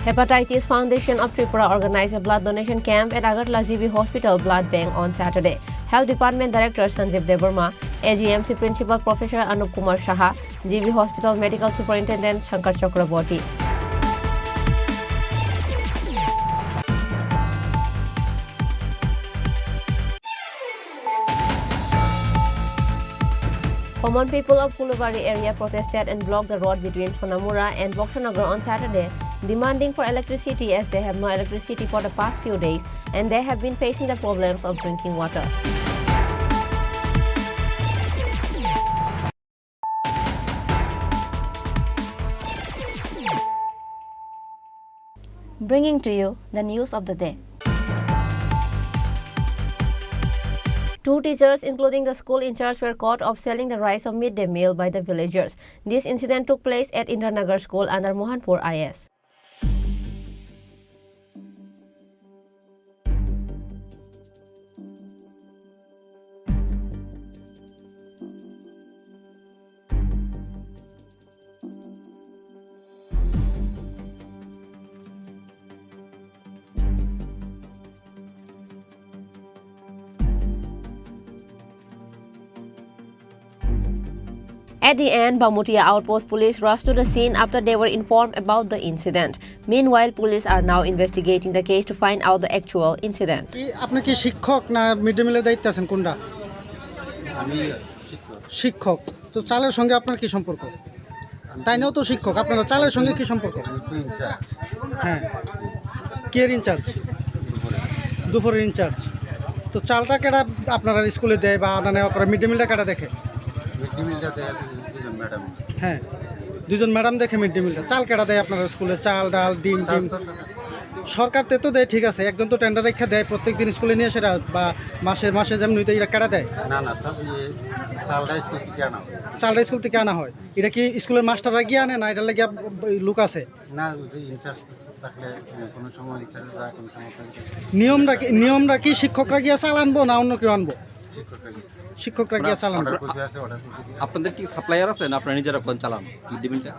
Hepatitis Foundation of Tripura organized a blood donation camp at Agartala GB Hospital Blood Bank on Saturday. Health Department Director Sanjeev Devarma, AGMC Principal Professor Anup Kumar Shaha, GB Hospital Medical Superintendent Shankar Chakraborty. Common people of Kulubari area protested and blocked the road between Sonamura and Bokshanagar on Saturday, demanding for electricity as they have no electricity for the past few days and they have been facing the problems of drinking water. Bringing to you the news of the day. 2 teachers, including the school in charge, were caught of selling the rice of midday meal by the villagers. This incident took place at Indranagar School under Mohanpur IS. At the end, Bamutia Outpost Police rushed to the scene after they were informed about the incident. Meanwhile, police are now investigating the case to find out the actual incident. আপনি কি শিক্ষক না mid day মিলের দায়িত্বে আছেন কোনটা? আমি শিক্ষক। তো চালের সঙ্গে আপনার কি সম্পর্ক? তাই নাও তো শিক্ষক, আপনারা চালের সঙ্গে কি সম্পর্ক? হ্যাঁ, কে ইনচার্জ? দুপুরের ইনচার্জ। তো চালটা কেটা আপনারা স্কুলে দেয় বা আনা নেওয়া করে, মিড ডে মিলটা কেটা দেখে? মিড ডে মিলটা দেয় দুজন ম্যাডাম। হ্যাঁ, দুজন ম্যাডাম দেখে মিড ডে মিলটা। চাল কেটা দেয় আপনারা স্কুলে? চাল, ডাল, ডিম। সরকার তো দেয়, ঠিক আছে, একজন তো টেন্ডার রেখা দেয় প্রত্যেক দিন স্কুলে নিয়ে, সেটা বা মাসে যেমন এরা কেটা দেয়? না সব চালটা স্কুল থেকে আনা হয়। চালটা স্কুল থেকে আনা হয়। এটা কি স্কুলের মাস্টাররা গিয়ে আনে না এটা লাগে লোক আছে? না, ইনচার্জ থাকলে কোনো সময় ইনচার্জ যায়, কোনো সময় নিয়মটা কি শিক্ষকরা গিয়ে চাল আনবো না অন্য কেউ আনবো? শিক্ষকরা গিয়ে চাল আনবো। আপনাদের কি সাপ্লায়ার আছে না আপনারা নিজেরা কোন চালান মিড ডে মিলটা?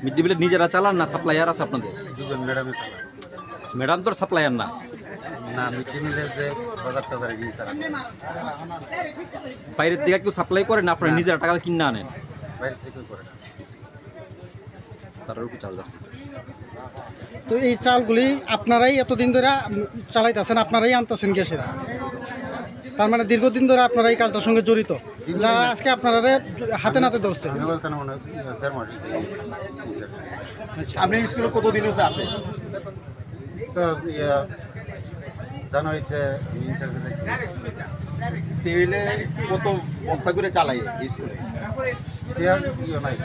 মিড ডে মিলে নিজেরা চালান না সাপ্লায়ার আছে আপনাদের? দুজন ম্যাডামে চালান। ম্যাডাম তো সাপ্লায়ার না। না, মিড ডে মিলের যে বাজার টাজারে গিয়ে তারা বাইরের থেকে কেউ সাপ্লাই করে না আপনারা নিজেরা টাকা কিনে আনেন? বাইরে থেকে করে না, তার উপর চার্জ। তো এই চালগুলি আপনারাই এতদিন ধরে চালাইতেছেন, আপনারাই আনতেছেন গ্যাসের, তার মানে দীর্ঘদিন ধরে আপনারা এই কাজটার সঙ্গে জড়িত, যা আজকে আপনারা হাতে নাতে ধরছে। আপনি স্কুলে কতদিন হচ্ছে আছে? তো জানুয়ারিতে টেবিলে কত বস্তা করে চালাই স্কুলে? নাই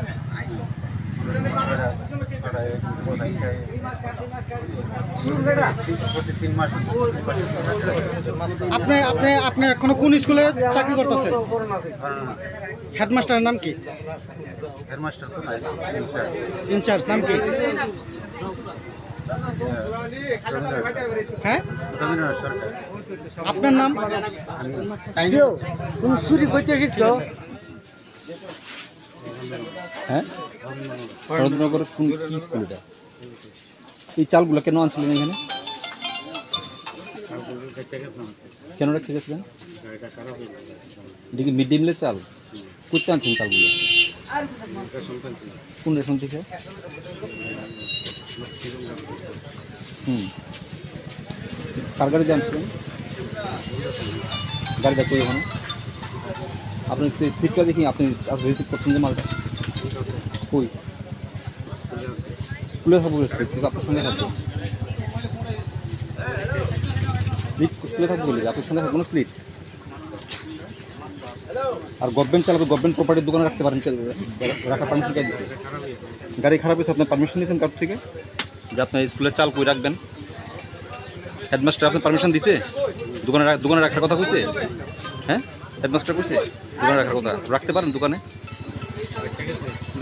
আপনি এখনো কোন স্কুলে চাকরি করতেছেন? হেডমাস্টারের নাম কি? হেডমাস্টার তো নাই, ইনচার্জ নাম কি? হ্যাঁ, আপনার নাম? তুমি চুরি করতে শিখছো? হ্যাঁ, ভরতনগর কোন কি স্কুল এটা? এই চালগুলো কেন আনছিলেন এখানে? কেন রেখে গেছিলেন? দেখি মিড ডে মিলের চাল করতে আনছেন চালগুলো কোন রেশন থেকে? কার গাড়িতে আনছিলেন? গাড়িটা কই ওখানে? আপনি স্লিপটা দেখি আপনি রিসিভ করছেন যে মালটা কই? স্কুলে থাকবো স্লিপ, কিন্তু আপনার সঙ্গে থাকবো স্লিপ, স্কুলে থাকবো বলি আপনার সঙ্গে থাকবো না স্লিপ। আর গভর্নমেন্ট চালাবে, গভর্নমেন্ট প্রপার্টির দোকানে রাখতে পারেন, রাখার পারমিশন কে দিচ্ছে? গাড়ি খারাপ হয়েছে, আপনার পারমিশন নিয়েছেন কার থেকে যে আপনার স্কুলের চাল কই রাখবেন? হেডমাস্টার আপনার পারমিশন দিছে? দোকানে রাখার কথা কইছে? হ্যাঁ, হেডমাস্টার কইছে দোকানে রাখার কথা, রাখতে পারেন দোকানে।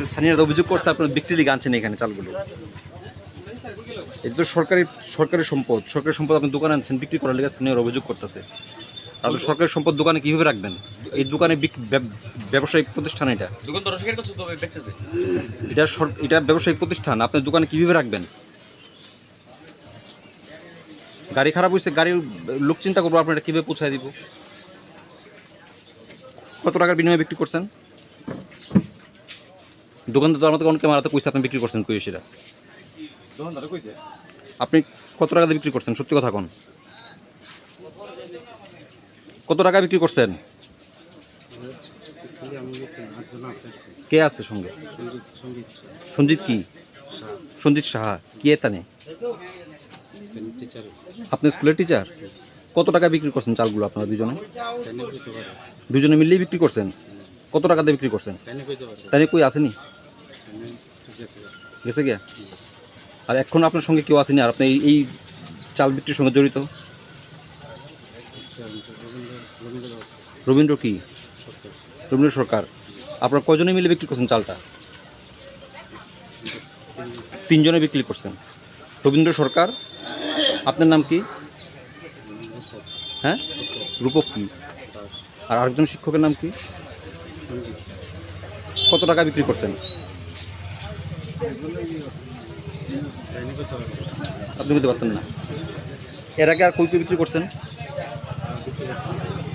স্থানীয়রা অভিযোগ করছে আপনার বিক্রি লিগে আনছেন এখানে চালগুলো। এটা তো সরকারি সম্পদ, সরকারি সম্পদ আপনি দোকানে আনছেন বিক্রি করার লিগে স্থানীয়রা অভিযোগ করতেছে। আপনি সরকারি সম্পদ দোকানে কীভাবে রাখবেন? এই দোকানে ব্যবসায়িক প্রতিষ্ঠান, এটা এটা ব্যবসায়িক প্রতিষ্ঠান, আপনার দোকানে কীভাবে রাখবেন? গাড়ি খারাপ হয়েছে, গাড়ির লোক চিন্তা করবো, আপনার এটা কীভাবে পৌঁছায় দিব? কত টাকার বিনিময়ে বিক্রি করছেন? দোকানদার তো আমাদের অনেক ক্যামেরাতে কইছে আপনি বিক্রি করছেন, কই সেটা আপনি কত টাকা দিয়ে বিক্রি করছেন? সত্যি কথা কোন, কত টাকা বিক্রি করছেন? কে আছে সঙ্গে? সঞ্জিত কি? সঞ্জিত সাহা কি এতানে? আপনি স্কুলের টিচার? কত টাকা বিক্রি করছেন চালগুলো আপনারা দুজনে মিললেই বিক্রি করছেন? কত টাকা দিয়ে বিক্রি করছেন? তাই কই আসেনি? গেছে গিয়া? আর এখন আপনার সঙ্গে কেউ আসেনি আর আপনি এই চাল বিক্রির সঙ্গে জড়িত? রবীন্দ্র কি? রবীন্দ্র সরকার। আপনারা কজনে মিলে বিক্রি করছেন চালটা? 3 জনে বিক্রি করছেন। রবীন্দ্র সরকার, আপনার নাম কি? হ্যাঁ, রূপক কি? আর আরেকজন শিক্ষকের নাম কি? কত টাকা বিক্রি করছেন? আপনি বলতে পারতেন না? এর আগে আর কই কই বিক্রি করছেন?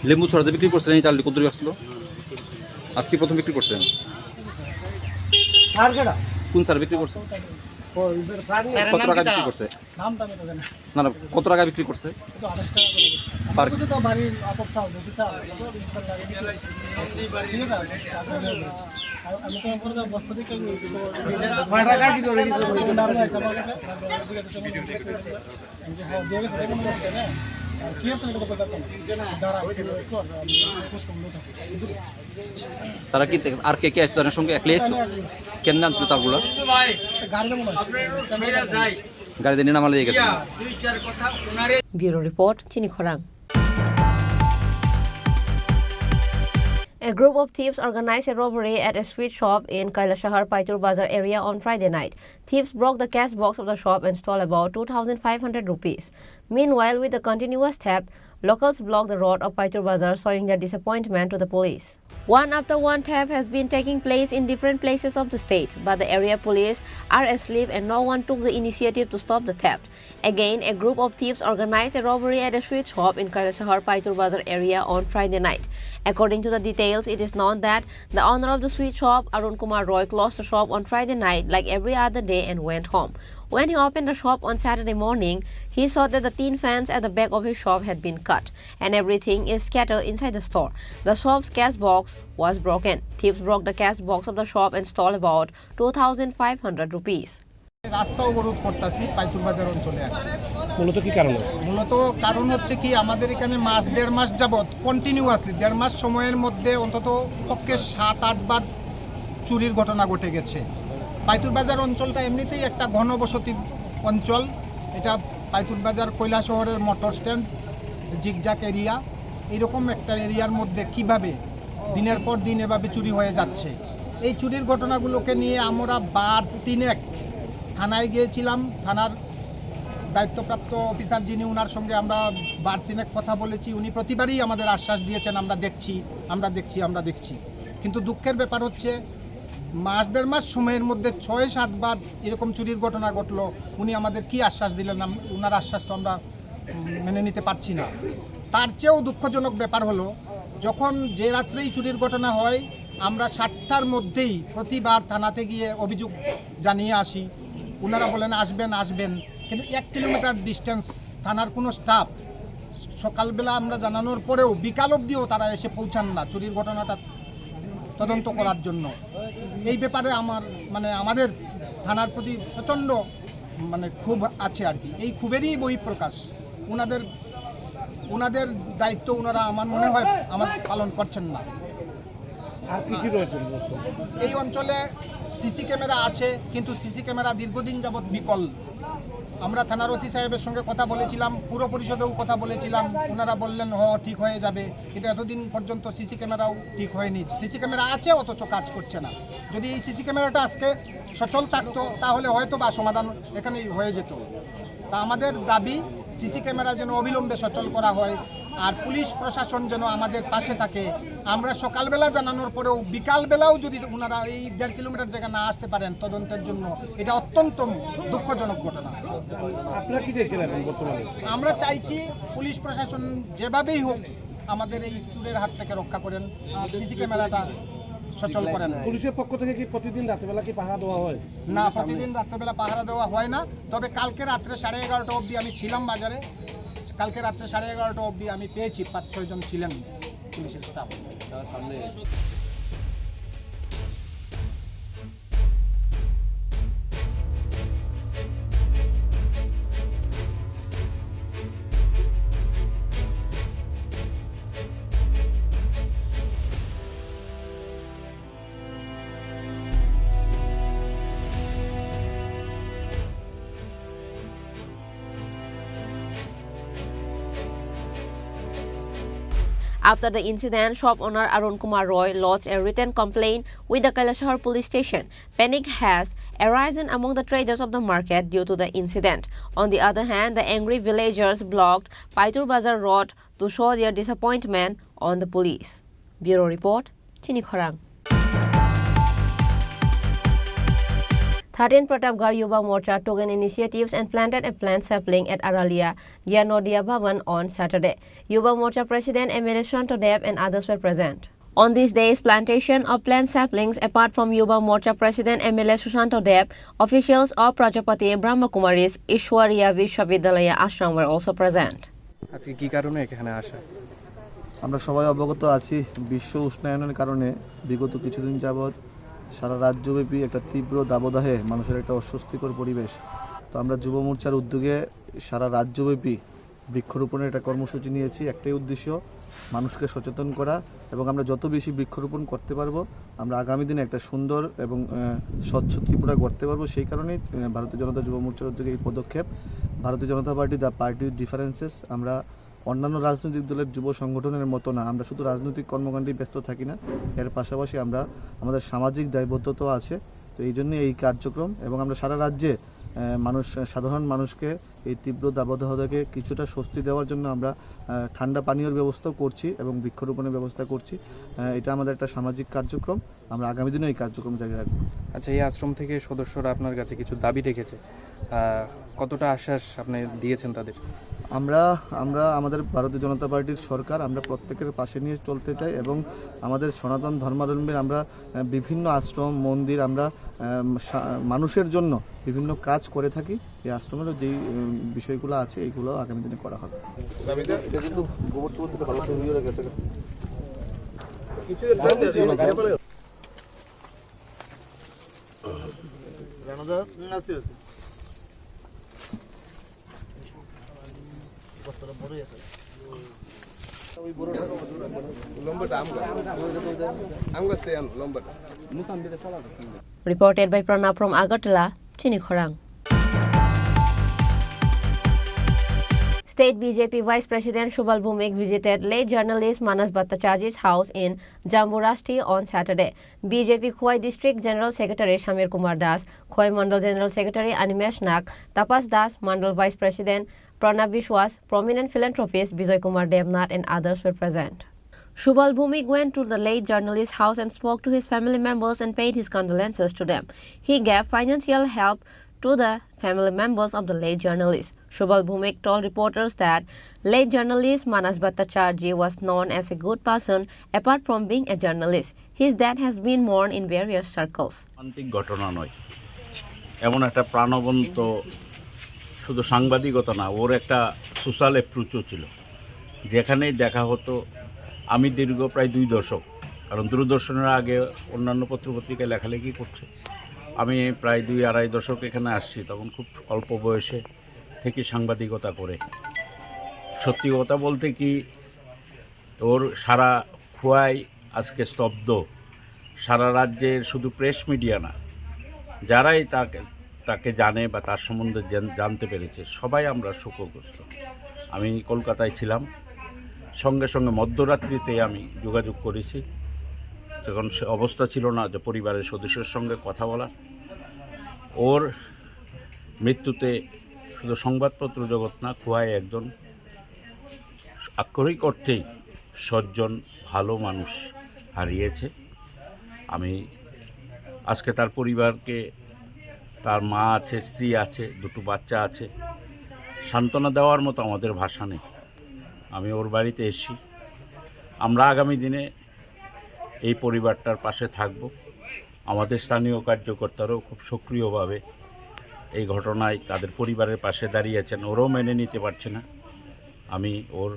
লেম্বু ছড়াতে বিক্রি করছেন এই চালটি কত আসলো? আজকে প্রথম বিক্রি করছেন কোন স্যার বিক্রি করছে কত টাকা বিক্রি করছে না না কত টাকা বিক্রি করছে পার তারা কি আর কে কে আসতো তাদের সঙ্গে একলাই আসতো কেন আনছিল চালগুলো গাড়িতে নিয়ে নামালে গেছে ব্যুরো রিপোর্ট চিনি খরাং A group of thieves organized a robbery at a sweet shop in Kailashahar, Paitur Bazar area on Friday night. Thieves broke the cash box of the shop and stole about 2,500 rupees. Meanwhile, with the continuous theft, locals blocked the road of Paitur Bazar, showing their disappointment to the police. One after one theft has been taking place in different places of the state, but the area police are asleep and no one took the initiative to stop the theft. Again, a group of thieves organized a robbery at a street shop in Kailashahar, Paitur Bazar area on Friday night. According to the details, it is known that the owner of the sweet shop, Arun Kumar Roy, closed the shop on Friday night like every other day and went home. When he opened the shop on Saturday morning, he saw that the tin fans at the back of his shop had been cut and everything is scattered inside the store. The shop's cash box was broken. Thieves broke the cash box of the shop and stole about 2,500 rupees. রাস্তা অবরোধ করতেছি পাইতুর বাজার অঞ্চলে। মূলত কি কারণ? মূলত কারণ হচ্ছে কি আমাদের এখানে দেড় মাস যাবত কন্টিনিউয়াসলি দেড় মাস সময়ের মধ্যে অন্তত পক্ষে 7-8 বার চুরির ঘটনা ঘটে গেছে। পাইতুর বাজার অঞ্চলটা এমনিতেই একটা ঘনবসতি অঞ্চল। এটা পাইতুর বাজার কৈলাসহরের মোটর স্ট্যান্ড জিগজাক এরিয়া, এরকম একটা এরিয়ার মধ্যে কিভাবে দিনের পর দিন এভাবে চুরি হয়ে যাচ্ছে। এই চুরির ঘটনাগুলোকে নিয়ে আমরা বার 3 থানায় গিয়েছিলাম। থানার দায়িত্বপ্রাপ্ত অফিসার যিনি, ওনার সঙ্গে আমরা বার 3 কথা বলেছি। উনি প্রতিবারই আমাদের আশ্বাস দিয়েছেন আমরা দেখছি। কিন্তু দুঃখের ব্যাপার হচ্ছে দেড় মাস সময়ের মধ্যে 6-7 বার এরকম চুরির ঘটনা ঘটলো। উনি আমাদের কি আশ্বাস দিলেন, ওনার আশ্বাস তো আমরা মেনে নিতে পারছি না। তার চেয়েও দুঃখজনক ব্যাপার হলো, যখন যে রাত্রেই চুরির ঘটনা হয় আমরা 7টার মধ্যেই প্রতিবার থানাতে গিয়ে অভিযোগ জানিয়ে আসি। ওনারা বলেন আসবেন, কিন্তু 1 কিলোমিটার ডিস্টেন্স থানার কোনো স্টাফ সকালবেলা আমরা জানানোর পরেও বিকাল অবধিও তারা এসে পৌঁছান না চুরির ঘটনাটা তদন্ত করার জন্য। এই ব্যাপারে আমাদের থানার প্রতি প্রচণ্ড ক্ষোভ আছে আর কি। এই ক্ষোভেরই বহিঃপ্রকাশ। ওনাদের দায়িত্ব ওনারা আমার মনে হয় পালন করছেন না। এই অঞ্চলে সিসি ক্যামেরা আছে, কিন্তু সিসি ক্যামেরা দীর্ঘদিন যাবৎ বিকল। আমরা থানার ওসি সাহেবের সঙ্গে কথা বলেছিলাম, পুর পরিষদেও কথা বলেছিলাম। ওনারা বললেন ঠিক হয়ে যাবে, কিন্তু এতদিন পর্যন্ত সিসি ক্যামেরাও ঠিক হয়নি। সিসি ক্যামেরা আছে অথচ কাজ করছে না। যদি এই সিসি ক্যামেরাটা আজকে সচল থাকতো তাহলে হয়তো বা সমাধান এখানেই হয়ে যেত। তা আমাদের দাবি সিসি ক্যামেরা যেন অবিলম্বে সচল করা হয়, আর পুলিশ প্রশাসন যেন আমাদের পাশে থাকে। আমরা সকালবেলা জানানোর পরেও বিকালবেলাও যদি ওনারা এই 1.5 কিলোমিটার জায়গা না আসতে পারেন তদন্তের জন্য, এটা অত্যন্ত দুঃখজনক ঘটনা। আপনারা কি চাইছেন বর্তমানে? আমরা চাইছি পুলিশ প্রশাসন যেভাবেই হোক আমাদের এই চুরের হাত থেকে রক্ষা করেন, সিসি ক্যামেরাটা সচল করেন। পুলিশের পক্ষ থেকে কি প্রতিদিন রাতেবেলা কি পাহারা দেওয়া হয়? না, প্রতিদিন রাত্রেবেলা পাহারা দেওয়া হয় না। তবে কালকে রাত্রে 11:30 অবধি আমি ছিলাম বাজারে। কালকে রাত্রে 11:30 অবধি আমি পেয়েছি 5-6 জন ছিলেন পুলিশের staff. After the incident, shop owner Arun Kumar Roy lodged a written complaint with the Kailashahar police station. Panic has arisen among the traders of the market due to the incident. On the other hand, the angry villagers blocked Paitur Bazar Road to show their disappointment on the police. Bureau Report, Chini Khorang. 13 Pratapgarh Yuva Morcha took an initiatives and planted a plant sapling at Aralia, Gyanodia Bhavan on Saturday. Yuva Morcha President Emile Shantodev and others were present. On these days, plantation of plant saplings, apart from Yuva Morcha President MLA Sushanto Deb, officials of Prajapati Brahma Kumaris Ishwariya Vishwavidyalaya Ashram were also present. আজকে কি কারণে এখানে আসা? আমরা সবাই অবগত আছি বিশ্ব উষ্ণায়নের কারণে বিগত কিছুদিন যাবৎ সারা রাজ্যব্যাপী একটা তীব্র দাবদাহে মানুষের একটা অস্বস্তিকর পরিবেশ। তো আমরা যুব মোর্চার উদ্যোগে সারা রাজ্যব্যাপী বৃক্ষরোপণের একটা কর্মসূচি নিয়েছি। একটাই উদ্দেশ্য, মানুষকে সচেতন করা, এবং আমরা যত বেশি বৃক্ষরোপণ করতে পারবো আমরা আগামী দিনে একটা সুন্দর এবং স্বচ্ছ ত্রিপুরা গড়তে পারবো। সেই কারণেই ভারতীয় জনতা যুব মোর্চার উদ্যোগে এই পদক্ষেপ। ভারতীয় জনতা পার্টি দ্য পার্টি ডিফারেন্সেস, আমরা অন্যান্য রাজনৈতিক দলের যুব সংগঠনের মতো না, আমরা শুধু রাজনৈতিক কর্মকাণ্ডেই ব্যস্ত থাকি না, এর পাশাপাশি আমরা আমাদের সামাজিক দায়বদ্ধতাও আছে। তো এই জন্যই এই কার্যক্রম, এবং আমরা সারা রাজ্যে সাধারণ মানুষকে এই তীব্র দাবদাহ থেকে কিছুটা স্বস্তি দেওয়ার জন্য আমরা ঠান্ডা পানীয়র ব্যবস্থাও করছি এবং বৃক্ষরোপণের ব্যবস্থা করছি। এটা আমাদের একটা সামাজিক কার্যক্রম, আমরা আগামী দিনেও এই কার্যক্রম জারি রাখবো। আচ্ছা, এই আশ্রম থেকে সদস্যরা আপনার কাছে কিছু দাবি রেখেছে, কতটা আশ্বাস আপনি দিয়েছেন তাদের? আমরা আমাদের ভারতীয় জনতা পার্টির সরকার, আমরা প্রত্যেকের পাশে নিয়ে চলতে চাই, এবং আমাদের সনাতন ধর্মাবলম্বীর আমরা বিভিন্ন আশ্রম মন্দির আমরা মানুষের জন্য বিভিন্ন কাজ করে থাকি। এই আশ্রমেরও যেই বিষয়গুলো আছে এইগুলো আগামী দিনে করা হবে। Reported by Pranab from Agartala, Chinikhorang. State BJP Vice President Shubal Bhumik visited late journalist Manas Bhattacharjy's house in Jamburashti on Saturday. BJP Khoi District General Secretary Shamir Kumar Das, Khoi Mandal General Secretary Animesh Nak, Tapas Das, Mandal Vice President Pranab Vishwas, prominent philanthropist Bijoy Kumar Devnath and others were present. Shubal Bhumik went to the late journalist's house and spoke to his family members and paid his condolences to them. He gave financial help to the family members of the late journalist. Shubal Bhumik told reporters that late journalist Manas Bhattacharjy was known as a good person apart from being a journalist. His death has been mourned in various circles. আন্তরিক ঘটনা নয়, এমন একটা প্রাণবন্ত শুধু সাংবাদিকতা না, ওর একটা সোশ্যাল অ্যাপ্রোচও ছিল। যেখানেই দেখা হতো, আমি দীর্ঘ প্রায় 2 দশক, কারণ দূরদর্শনের আগে অন্যান্য পত্রপত্রিকায় লেখালেখি করছে, আমি প্রায় 2-2.5 দশক এখানে আসছি। তখন খুব অল্প বয়সে থেকে সাংবাদিকতা করে, সত্যি কথা বলতে কি ওর সারা খোয়াই আজকে স্তব্ধ। সারা রাজ্যের শুধু প্রেস মিডিয়া না, যারাই তাকে জানে বা তার সম্বন্ধে জানতে পেরেছে, সবাই আমরা শোকগ্রস্ত। আমি কলকাতায় ছিলাম, সঙ্গে সঙ্গে মধ্যরাত্রিতে আমি যোগাযোগ করেছি, তখন সে অবস্থা ছিল না যে পরিবারের সদস্যের সঙ্গে কথা বলার। ওর মৃত্যুতে শুধু সংবাদপত্র জগৎ না, খোয়াই একজন আক্ষরিক অর্থেই সজ্জন ভালো মানুষ হারিয়েছে। আমি আজকে তার পরিবারকে, তার মা আছে, স্ত্রী আছে, 2 বাচ্চা আছে, সান্ত্বনা দেওয়ার মতো আমাদের ভাষা নেই। আমি ওর বাড়িতে এসেছি, আমরা আগামী দিনে এই পরিবারটার পাশে থাকব। আমাদের স্থানীয় কার্যকর্তারাও খুব সক্রিয়ভাবে এই ঘটনায় তাদের পরিবারের পাশে দাঁড়িয়েছেন। ওরাও মেনে নিতে পারছে না। আমি ওর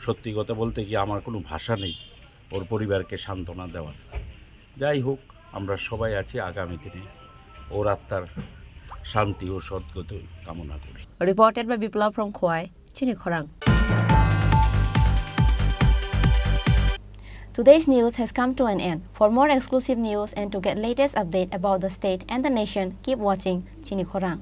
সত্যি কথা বলতে কি আমার কোনো ভাষা নেই ওর পরিবারকে সান্ত্বনা দেওয়ার। যাই হোক, আমরা সবাই আছি, আগামী দিনে ওর আত্মার শান্তি ও সদ্গতি কামনা করি। Reported by Biplav from Khoi, Chinikhorang. Today's news has come to an end. For more exclusive news and to get latest update about the state and the nation, keep watching Chinikhorang.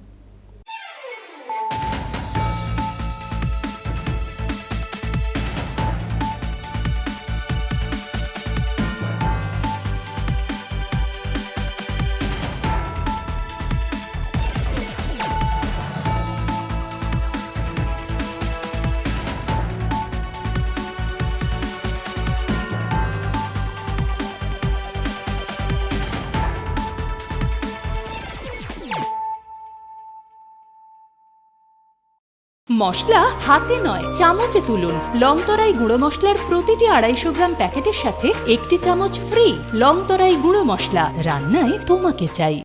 মশলা হাতে নয় চামচে তুলুন। লংতরাই গুঁড়ো মশলার প্রতিটি 250 গ্রাম প্যাকেটের সাথে 1টি চামচ ফ্রি। লংতরাই গুঁড়ো মশলা, রান্নায় তোমাকে চাই।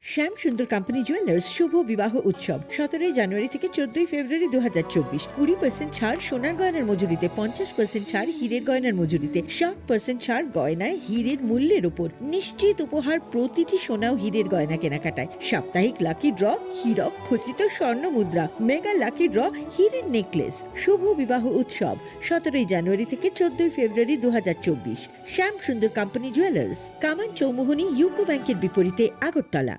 শ্যাম সুন্দর কোম্পানি জুয়েলার্স শুভ বিবাহ উৎসব 17 জানুয়ারি থেকে 14 ফেব্রুয়ারি 2024। 20% ছাড় সোনার গয়নার মজুরিতে, 50% ছাড় হীরের গয়নার মজুরিতে, 60% ছাড় গয়নায় হীরের মূল্যের উপর। নিশ্চিত উপহার প্রতিটি সোনা ও হীরের গয়না কেনাকাটায়। সাপ্তাহিক লাকি ড্র, হীরক খচিত স্বর্ণ মুদ্রা, মেগা লাকি ড্র, হীরের নেকলেস। শুভ বিবাহ উৎসব 17 জানুয়ারি থেকে 14 ফেব্রুয়ারি 2024। শ্যাম সুন্দর কোম্পানি জুয়েলার্স, কামান চৌমুহনী, ইউকো ব্যাংকের বিপরীতে, আগরতলা।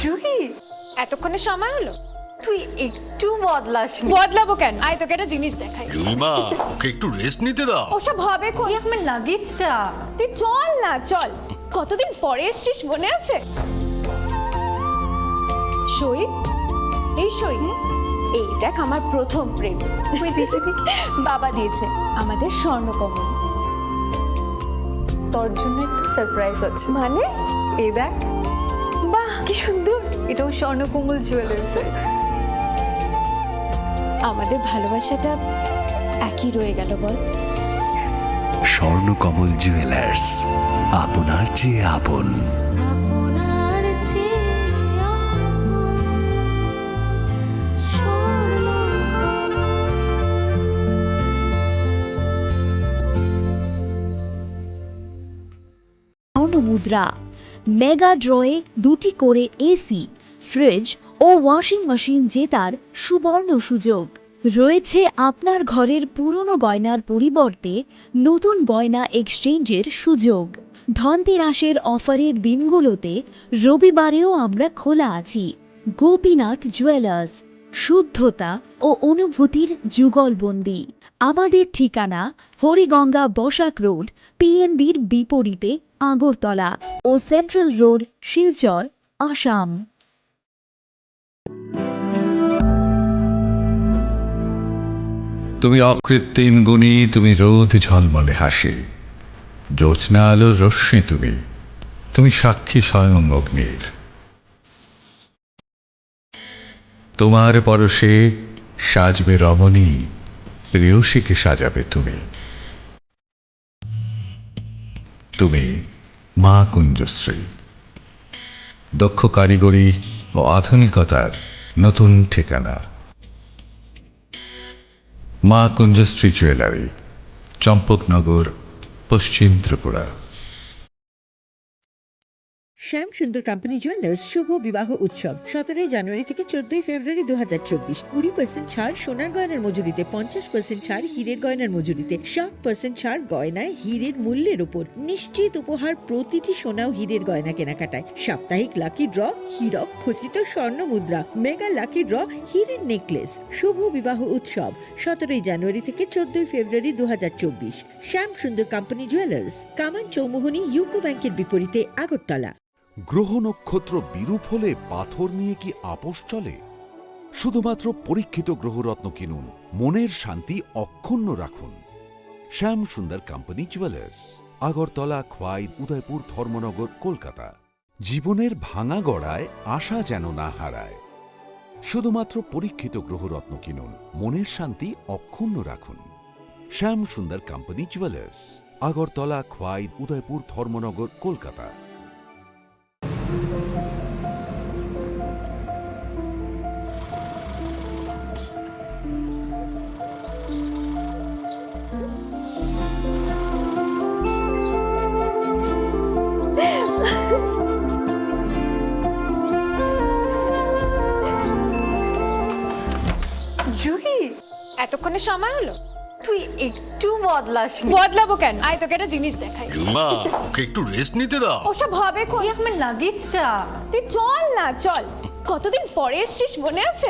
জুহি, এতক্ষণে সময় হলো? তুই একটু বদলাস। বদলাবো কেন? আয় তোকে একটা জিনিস দেখাই। জুলিমা, ওকে একটু রেস্ট নিতে দাও। ওসব হবে কই? আমার লাগেজটা। তুই চল না, চল। কতদিন পরে এসেছিস, মনে আছে? সই, এই সই, এই দেখ আমার প্রথম প্রেম। তুই দেখে দেখে বাবা দিয়েছে আমাদের স্বর্ণকমল। তোর জন্য একটা সারপ্রাইজ আছে। মানে? এই দেখ। বাহ, কি সুন্দর। এটাও স্বর্ণকমল জুয়েলার্সের। আমাদের ভালোবাসাটা একই রয়ে গেল, বল। স্বর্ণকমল জুয়েলার্স, আপনার চেয়ে আপন। মুদ্রা মেগা ড্রয়ে 2টি করে এসি, ফ্রিজ ও ওয়াশিং মেশিন জেতার সুবর্ণ সুযোগ রয়েছে। আপনার ঘরের পুরনো গয়নার পরিবর্তে নতুন গয়না এক্সচেঞ্জের সুযোগ। ধনতেরাসের অফারের দিনগুলোতে রবিবারেও আমরা খোলা আছি। গোপীনাথ জুয়েলার্স, শুদ্ধতা ও অনুভূতির যুগলবন্দি। আমাদের ঠিকানা হরিগঙ্গা বসাক রোড, পিএনবির বিপরীতে, আগরতলা ও সেন্ট্রাল রোড, শিলচর, আসাম। তুমি অকৃত্রিম গুণী, তুমি রোদ ঝলমলে হাসি, জ্যোৎস্না আলোর রশ্মি, তুমি সাক্ষী স্বয়ং অগ্নির। তোমার পরশে সাজবে রমণী, প্রেয়সীকে সাজাবে তুমি। তুমি মা কুঞ্জশ্রী, দক্ষ কারিগরি ও আধুনিকতার নতুন ঠিকানা। মা কুঞ্জশ্রী জুয়েলারি, চম্পকনগর, পশ্চিম ত্রিপুরা। শ্যাম সুন্দর কোম্পানি জুয়েলার্স শুভ বিবাহ উৎসব 17 জানুয়ারি থেকে 14 ফেব্রুয়ারি 2024। 20% ছাড় সোনার গয়নার মজুরিতে, 50% ছাড় হীরের গয়নার মজুরিতে, 60% ছাড় গয়নায় হীরের মূল্যের উপর। নিশ্চিত উপহার প্রতিটি সোনা ও হীরের গয়না কেনাকাটায়। সাপ্তাহিক লাকি ড্র, হীরক খচিত স্বর্ণ মুদ্রা, মেগা লাকি ড্র, হীরের নেকলেস। শুভ বিবাহ উৎসব 17 জানুয়ারি থেকে 14 ফেব্রুয়ারি 2024। শ্যাম সুন্দর কোম্পানি জুয়েলার্স, কামান চৌমুহনী, ইউকো ব্যাংকের বিপরীতে, আগরতলা। গ্রহ নক্ষত্র বিরূপ হলে পাথর নিয়ে কি আপোষ চলে? শুধুমাত্র পরীক্ষিত গ্রহরত্ন কিনুন, মনের শান্তি অক্ষুণ্ণ রাখুন। শ্যাম সুন্দর কোম্পানি জুয়েলার্স, আগরতলা, খোয়াই, উদয়পুর, ধর্মনগর, কলকাতা। জীবনের ভাঙা গড়ায় আশা যেন না হারায়। শুধুমাত্র পরীক্ষিত গ্রহরত্ন কিনুন, মনের শান্তি অক্ষুণ্ণ রাখুন। শ্যাম সুন্দর কোম্পানি জুয়েলার্স, আগরতলা, খোয়াই, উদয়পুর, ধর্মনগর, কলকাতা। জুহি, এতক্ষণে সময় হলো? তুই একটু বদলাস। বদলাবো কেন? আয় তোকে একটা জিনিস দেখাই। জুলিমা, ওকে একটু রেস্ট নিতে দাও। ওসব হবে কই? আমার লাগেজটা। তুই চল না, চল। কতদিন পরে এসেছিস, মনে আছে?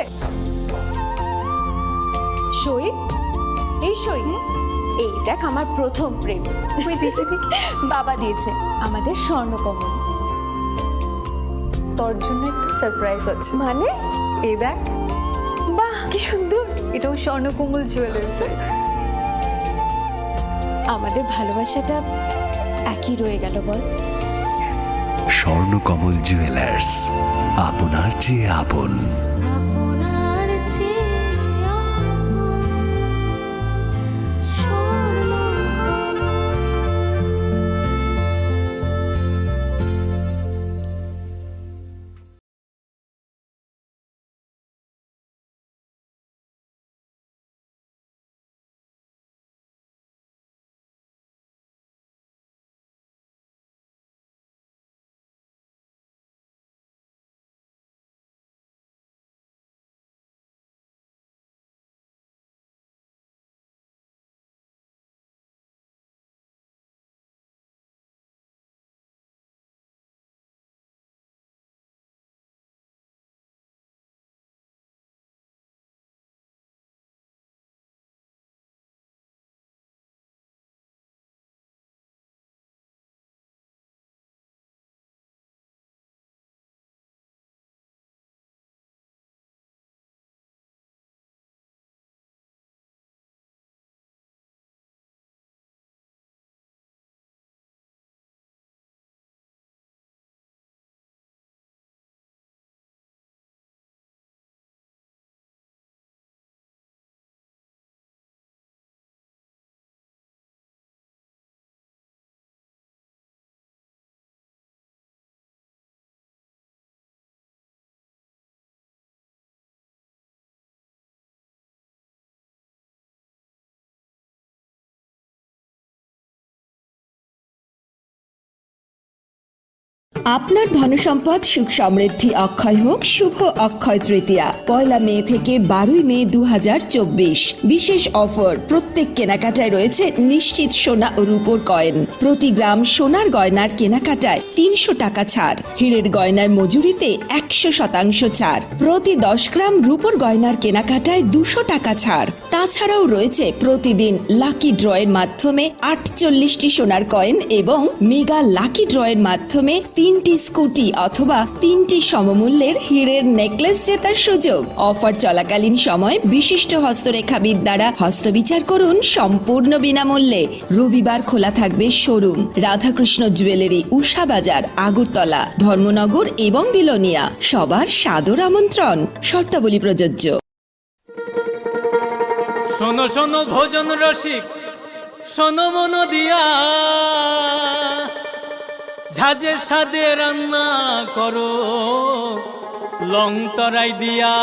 সই, এই সই, এই দেখ আমার প্রথম প্রেম। তুই দেখে দেখে বাবা দিয়েছে আমাদের স্বর্ণকমল। তোর জন্য একটা সারপ্রাইজ আছে। মানে? এই দেখ। বাহ কি সুন্দর। এটাও স্বর্ণকুমল জুয়েলার্স। আমাদের ভালোবাসাটা একই রয়ে গেল বল। স্বর্ণকমল জুয়েলার্স, আপনার চেয়ে আপন। আপনার ধনসম্পদ সুখ সমৃদ্ধি অক্ষয় হোক শুভ অক্ষয় তৃতীয়া 1 মে থেকে 12 মে 2024। বিশেষ অফার, প্রত্যেক কেনাকাটায় রয়েছে নিশ্চিত সোনা ও রূপোর কয়েন। প্রতি গ্রাম সোনার গয়নার কেনাকাটায় 300 টাকা ছাড়, হীরের গয়নার মজুরিতে 100% ছাড়, প্রতি 10 গ্রাম রূপোর গয়নার কেনাকাটায় 200 টাকা ছাড়। তাছাড়াও রয়েছে প্রতিদিন লাকি ড্রয়ের মাধ্যমে 48টি সোনার কয়েন এবং মেগা লাকি ড্রয়ের মাধ্যমে 3টি স্কুটি অথবা 3টি সমমূল্যের হীরের নেকলেস জেতার সুযোগ। অফার চলাকালীন সময় বিশিষ্ট হস্তরেখাবিদ দ্বারা হস্তবিচার করুন সম্পূর্ণ বিনামূল্যে। রবিবার খোলা থাকবে শোরুম রাধাকৃষ্ণ জুয়েলারি, উষা বাজার, আগরতলা, ধর্মনগর এবং বিলোনিয়া। সবার সাদর আমন্ত্রণ, শর্তাবলী প্রযোজ্য। শোনো শোনো ভোজন রসিক, শোনো মন দিয়া, ঝাঁঝের সাদে রান্না করো লং তরাই দিয়া।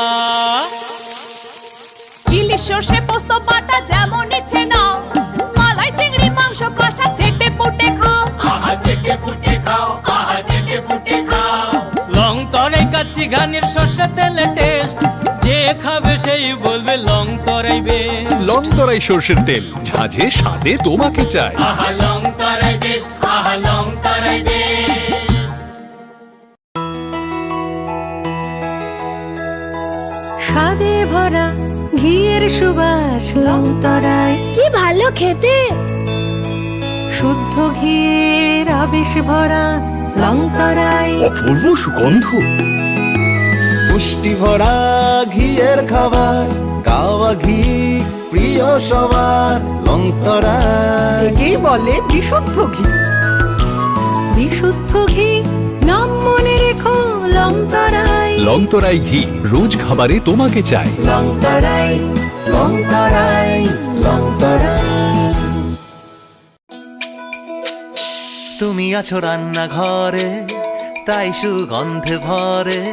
ইলিশ সর্ষে পোস্ত বাটা যেমন ইচ্ছে নাও, মালাই চিংড়ি মাংস কষা চেটে পুটে খাও। আহা চেটে পুটে খাও, আহা চেটে পুটে খাও। লং তরাই কাচ্চি ঘানির সর্ষে তেলে টেস্ট, যে খাবে সেই বলবে লং তরাই বেস্ট। লং তরাই সর্ষের তেল, ঝাঁঝে স্বাদে তোমাকে চাই। আহা লং তরাই বেস্ট, আহা লং তরাই বেস্ট। স্বাদে ভরা ঘিয়ের সুবাস লং তরাই, কি ভালো খেতে। শুদ্ধ ঘিয়ের আবেশ ভরা লং তরাই, অপূর্ব সুগন্ধ। পুষ্টি ভরা ঘিয়ের খাবার, গাওয়া ঘি প্রিয় সবার লং তরাই। একেই বলে বিশুদ্ধ ঘি। বিশুদ্ধ ঘি নাম মনে রেখো লং তরাই। লং তরাই ঘি রোজ খাবারে তোমাকে চাই। লং তরাই, লং তরাই, লং তরাই। তুমি আছো রান্নাঘরে, তাই সুগন্ধে ভরে,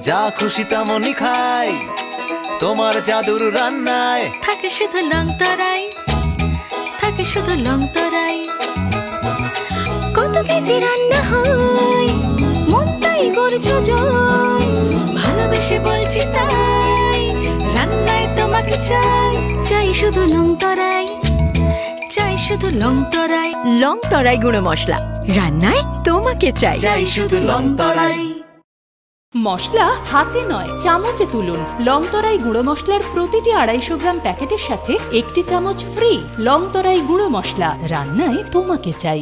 যা খুশি তেমনই খাই তোমার জাদুর রান্নায়। থাকে শুধু লং তরাই, থাকে শুধু লং তরাই। কত কেজি রান্না হয়, মন তাই করছো জয়। ভালোবেসে বলছি তাই, রান্নায় তোমাকে চাই। চাই শুধু লং তরাই, চাই শুধু লং তরাই। লং তরাই গুঁড়ো মশলা, রান্নায় তোমাকে চাই। চাই শুধু লং তরাই। মশলা হাতে নয় চামচে তুলুন। লং তরাই গুঁড়ো মশলার প্রতিটি 250 গ্রাম প্যাকেটের সাথে 1টি চামচ ফ্রি। লং তরাই গুঁড়ো মশলা, রান্নায় তোমাকে চাই।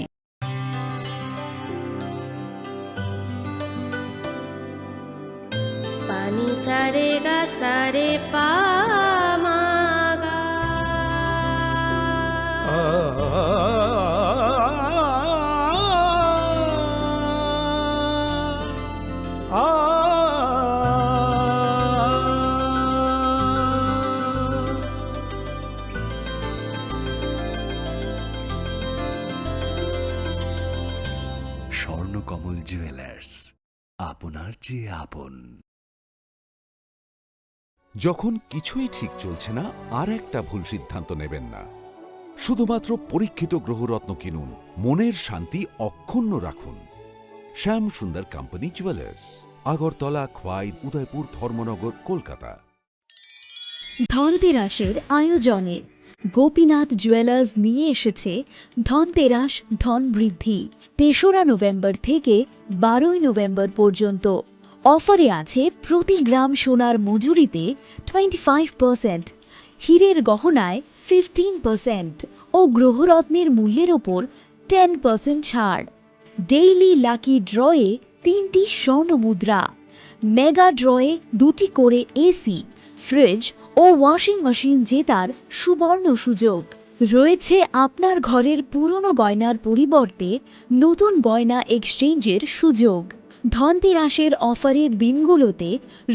সারে গা সারে পা মা গা। স্বর্ণকমল জুয়েলার্স, আপনার চেয়ে আপন। যখন কিছুই ঠিক চলছে না, আর একটা ভুল সিদ্ধান্ত নেবেন না। শুধুমাত্র পরীক্ষিত গ্রহরত্ন কিনুন, মনের শান্তি অক্ষুণ্ণ রাখুন। শ্যাম সুন্দর কোম্পানি জুয়েলার্স, আগরতলা, খোয়াই, উদয়পুর, ধর্মনগর, কলকাতা। ধনতেরাসের আয়োজনে গোপীনাথ জুয়েলার্স নিয়ে এসেছে ধনতেরাস ধন বৃদ্ধি। ৩রা নভেম্বর থেকে ১২ই নভেম্বর পর্যন্ত অফারে আছে প্রতি গ্রাম সোনার মজুরিতে 25%, হীরের গহনায় 15% ও গ্রহরত্নের মূল্যের ওপর 10% ছাড়। ডেইলি লাকি ড্রয়ে 3টি স্বর্ণ মুদ্রা, মেগা ড্রয়ে 2টি করে এসি, ফ্রিজ ও ওয়াশিং মেশিন জেতার সুবর্ণ সুযোগ রয়েছে। আপনার ঘরের পুরনো গয়নার পরিবর্তে নতুন গয়না এক্সচেঞ্জের সুযোগ। ধনতেরাসের অফারের দিনগুলোতে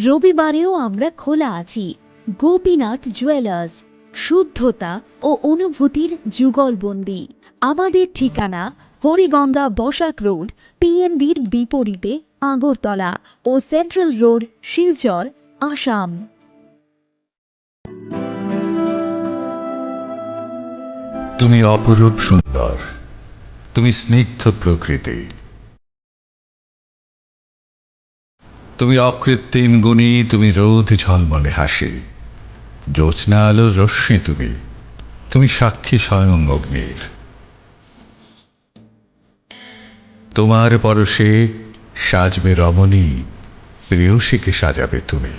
রবিবারেও আমরা খোলা আছি। গোপীনাথ জুয়েলার্স, শুদ্ধতা ও অনুভূতির যুগলবন্দি। আমাদের ঠিকানা হরিগঙ্গা বসাক রোড, পিএনবির বিপরীতে, আগরতলা ও সেন্ট্রাল রোড, শিলচর, আসাম। তুমি অপরূপ সুন্দর, তুমি স্নিগ্ধ প্রকৃতি, তুমি অকৃত্রিম গুণী, তুমি রোদ ঝলমলে হাসি, জ্যোৎস্না আলোর রশ্মি, তুমি তুমি সাক্ষী স্বয়ং অগ্নির। তোমার পরশে সাজবে রমণী, প্রেয়সীকে সাজাবে তুমি।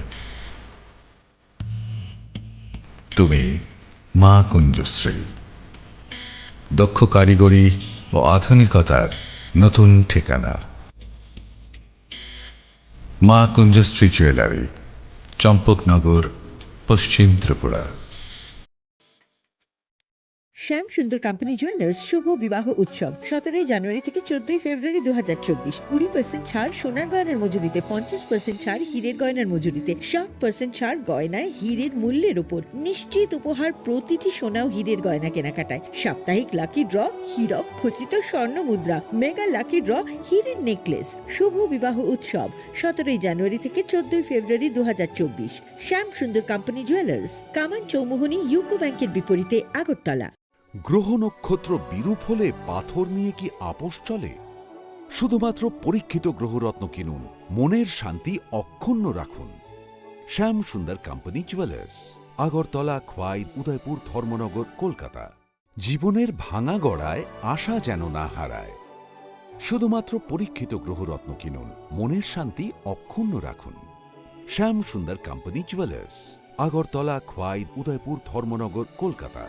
তুমি মা কুঞ্জশ্রী, দক্ষ কারিগরি ও আধুনিকতার নতুন ঠিকানা। মা কুঞ্জশ্রী জুয়েলারি, চম্পকনগর, পশ্চিম ত্রিপুরা। শ্যাম সুন্দর কোম্পানি জুয়েলার্স শুভ বিবাহ উৎসব 17 জানুয়ারি থেকে 14 ফেব্রুয়ারি 2024। 20% ছাড় সোনার গয়নার মজুরিতে, 50% ছাড় হীরের গয়নার মজুরিতে, 60% ছাড় গয়নায় হীরের মূল্যের উপর, নিশ্চিত উপহার প্রতিটি সোনা ও হীরের গয়না কেনাকাটায়, সাপ্তাহিক লাকি ড্র, হীরক খচিত স্বর্ণ মুদ্রা, মেগা লাকি ড্র, হীরের নেকলেস। শুভ বিবাহ উৎসব 17 জানুয়ারি থেকে 14 ফেব্রুয়ারি 2024। শ্যাম সুন্দর কোম্পানি জুয়েলার্স, কামান চৌমুহনী ইউকো ব্যাংকের বিপরীতে, আগরতলা। গ্রহ নক্ষত্র বিরূপ হলে পাথর নিয়ে কি আপোষ চলে? শুধুমাত্র পরীক্ষিত গ্রহরত্ন কিনুন, মনের শান্তি অক্ষুণ্ণ রাখুন। শ্যাম সুন্দর কোম্পানি জুয়েলার্স, আগরতলা, খোয়াই, উদয়পুর, ধর্মনগর, কলকাতা। জীবনের ভাঙা গড়ায় আশা যেন না হারায়। শুধুমাত্র পরীক্ষিত গ্রহরত্ন কিনুন, মনের শান্তি অক্ষুণ্ণ রাখুন। শ্যাম সুন্দর কোম্পানি জুয়েলার্স, আগরতলা, খোয়াই, উদয়পুর, ধর্মনগর, কলকাতা।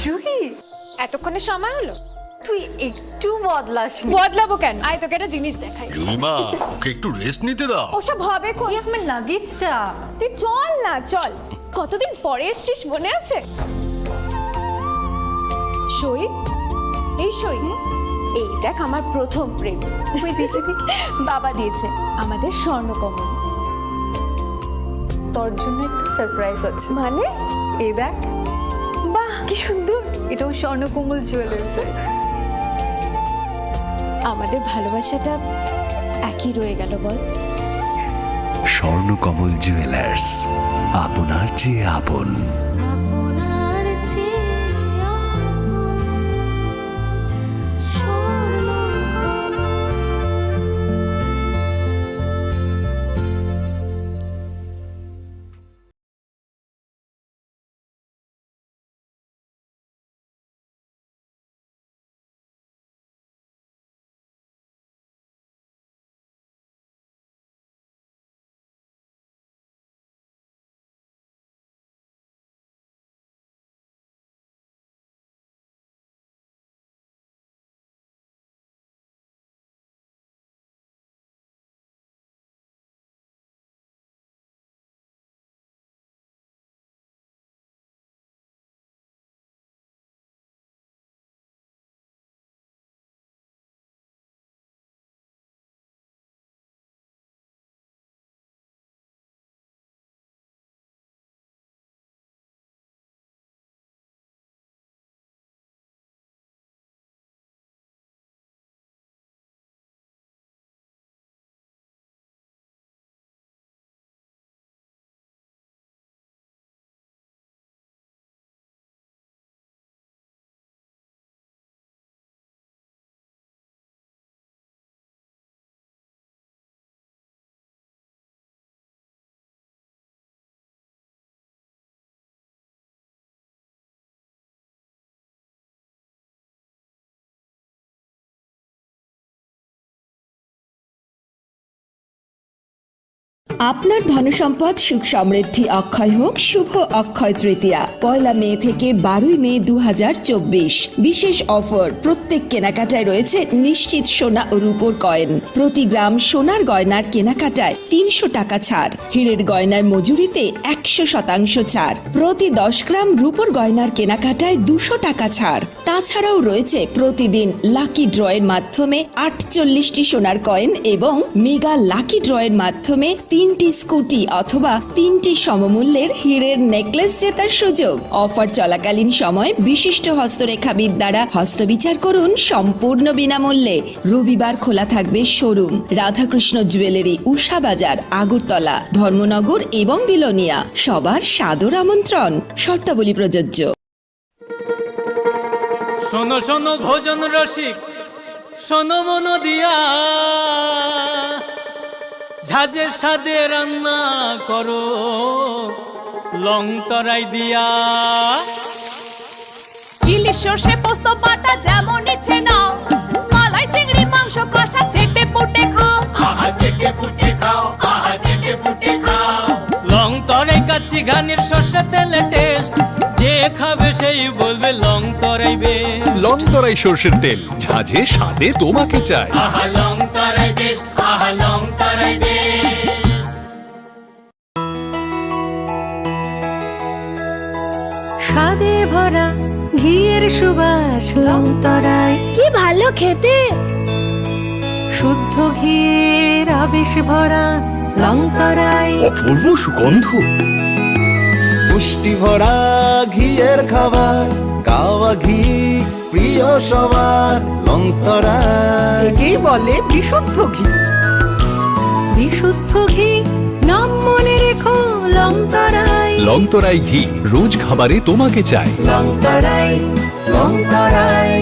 জুহি, এতক্ষণে সময় হলো? তুই একটু বদলাস। বদলাবো কেন? আয় তোকে একটা জিনিস দেখাই। জুইমা, ওকে একটু রেস্ট নিতে দাও। ওসব হবে কই? আমার লাগেজটা। তুই চল না, চল। কতদিন পরে এসছিস, মনে আছে? সই, এই সই, এই দেখ আমার প্রথম প্রেম। তুই দেখে দেখে বাবা দিয়েছে আমাদের স্বর্ণকমল। তোর জন্য একটা সারপ্রাইজ আছে। মানে? এই দেখ, বাহ কি সুন্দর। এটাও স্বর্ণকমল জুয়েলার্সে। আমাদের ভালোবাসাটা একই রয়ে গেল বল। স্বর্ণকমল জুয়েলার্স, আপনার চেয়ে আপন। আপনার ধনসম্পদ সুখ সমৃদ্ধি অক্ষয় হোক শুভ অক্ষয় তৃতীয়া 1 মে থেকে 12 মে 2024 বিশেষ অফার প্রত্যেক কেনাকাটায় রয়েছে নিশ্চিত সোনা ও রূপোর কয়েন প্রতি গ্রাম সোনার গয়নার কেনাকাটায় 300 টাকা ছাড় হীরের গয়নার মজুরিতে 100% ছাড় প্রতি 10 গ্রাম রূপোর গয়নার কেনাকাটায় 200 টাকা ছাড় তাছাড়াও রয়েছে প্রতিদিন লাকি ড্রয়ের মাধ্যমে 48টি সোনার কয়েন এবং মেগা লাকি ড্রয়ের মাধ্যমে 3টি স্কুটি অথবা 3টি সমমূল্যের হীরের নেকলেস জেতার সুযোগ অফার চলাকালীন সময় বিশিষ্ট হস্তরেখাবিদ দ্বারা হস্তবিচার করুন সম্পূর্ণ বিনামূল্যে রবিবার খোলা থাকবে শোরুম রাধাকৃষ্ণ জুয়েলারি উষা বাজার আগরতলা ধর্মনগর এবং বিলোনিয়া সবার সাদর আমন্ত্রণ শর্তাবলী প্রযোজ্য শোনো শোনো ভোজন রসিক শোনো মন দিয়া ঝাঁঝের সাদে রান্না করো লং তরাই দিয়া ইলিশ সর্ষে পোস্ত বাটা যেমন ইচ্ছে নাও মালাই চিংড়ি মাংস কষা চেটে পুটে খাও আহা চেটে পুটে খাও আহা চেটে পুটে খাও লং তরাই কাচ্চি ঘানির সর্ষে তেলে টেস্ট যে খাবে সেই বলবে লং তরাই বেশ লং তরাই সর্ষের তেল ঝাঁঝে স্বাদে তোমাকে চাই আহা লং তরাই বেশ আহা লং তরাই বেশ স্বাদে ভরা ঘিয়ের সুবাস লং তরাই কি ভালো খেতে শুদ্ধ ঘিয়ের আবেশ ভরা লং তরাই অপূর্ব সুগন্ধ পুষ্টি ভরা ঘিয়ের খাবার গাওয়া ঘি প্রিয় সবার লংতরাই একেই বলে বিশুদ্ধ ঘি বিশুদ্ধ ঘি নাম মনে রেখো লং তরাই লং তরাই ঘি রোজ খাবারে তোমাকে চাই লংতরাই লংতরাই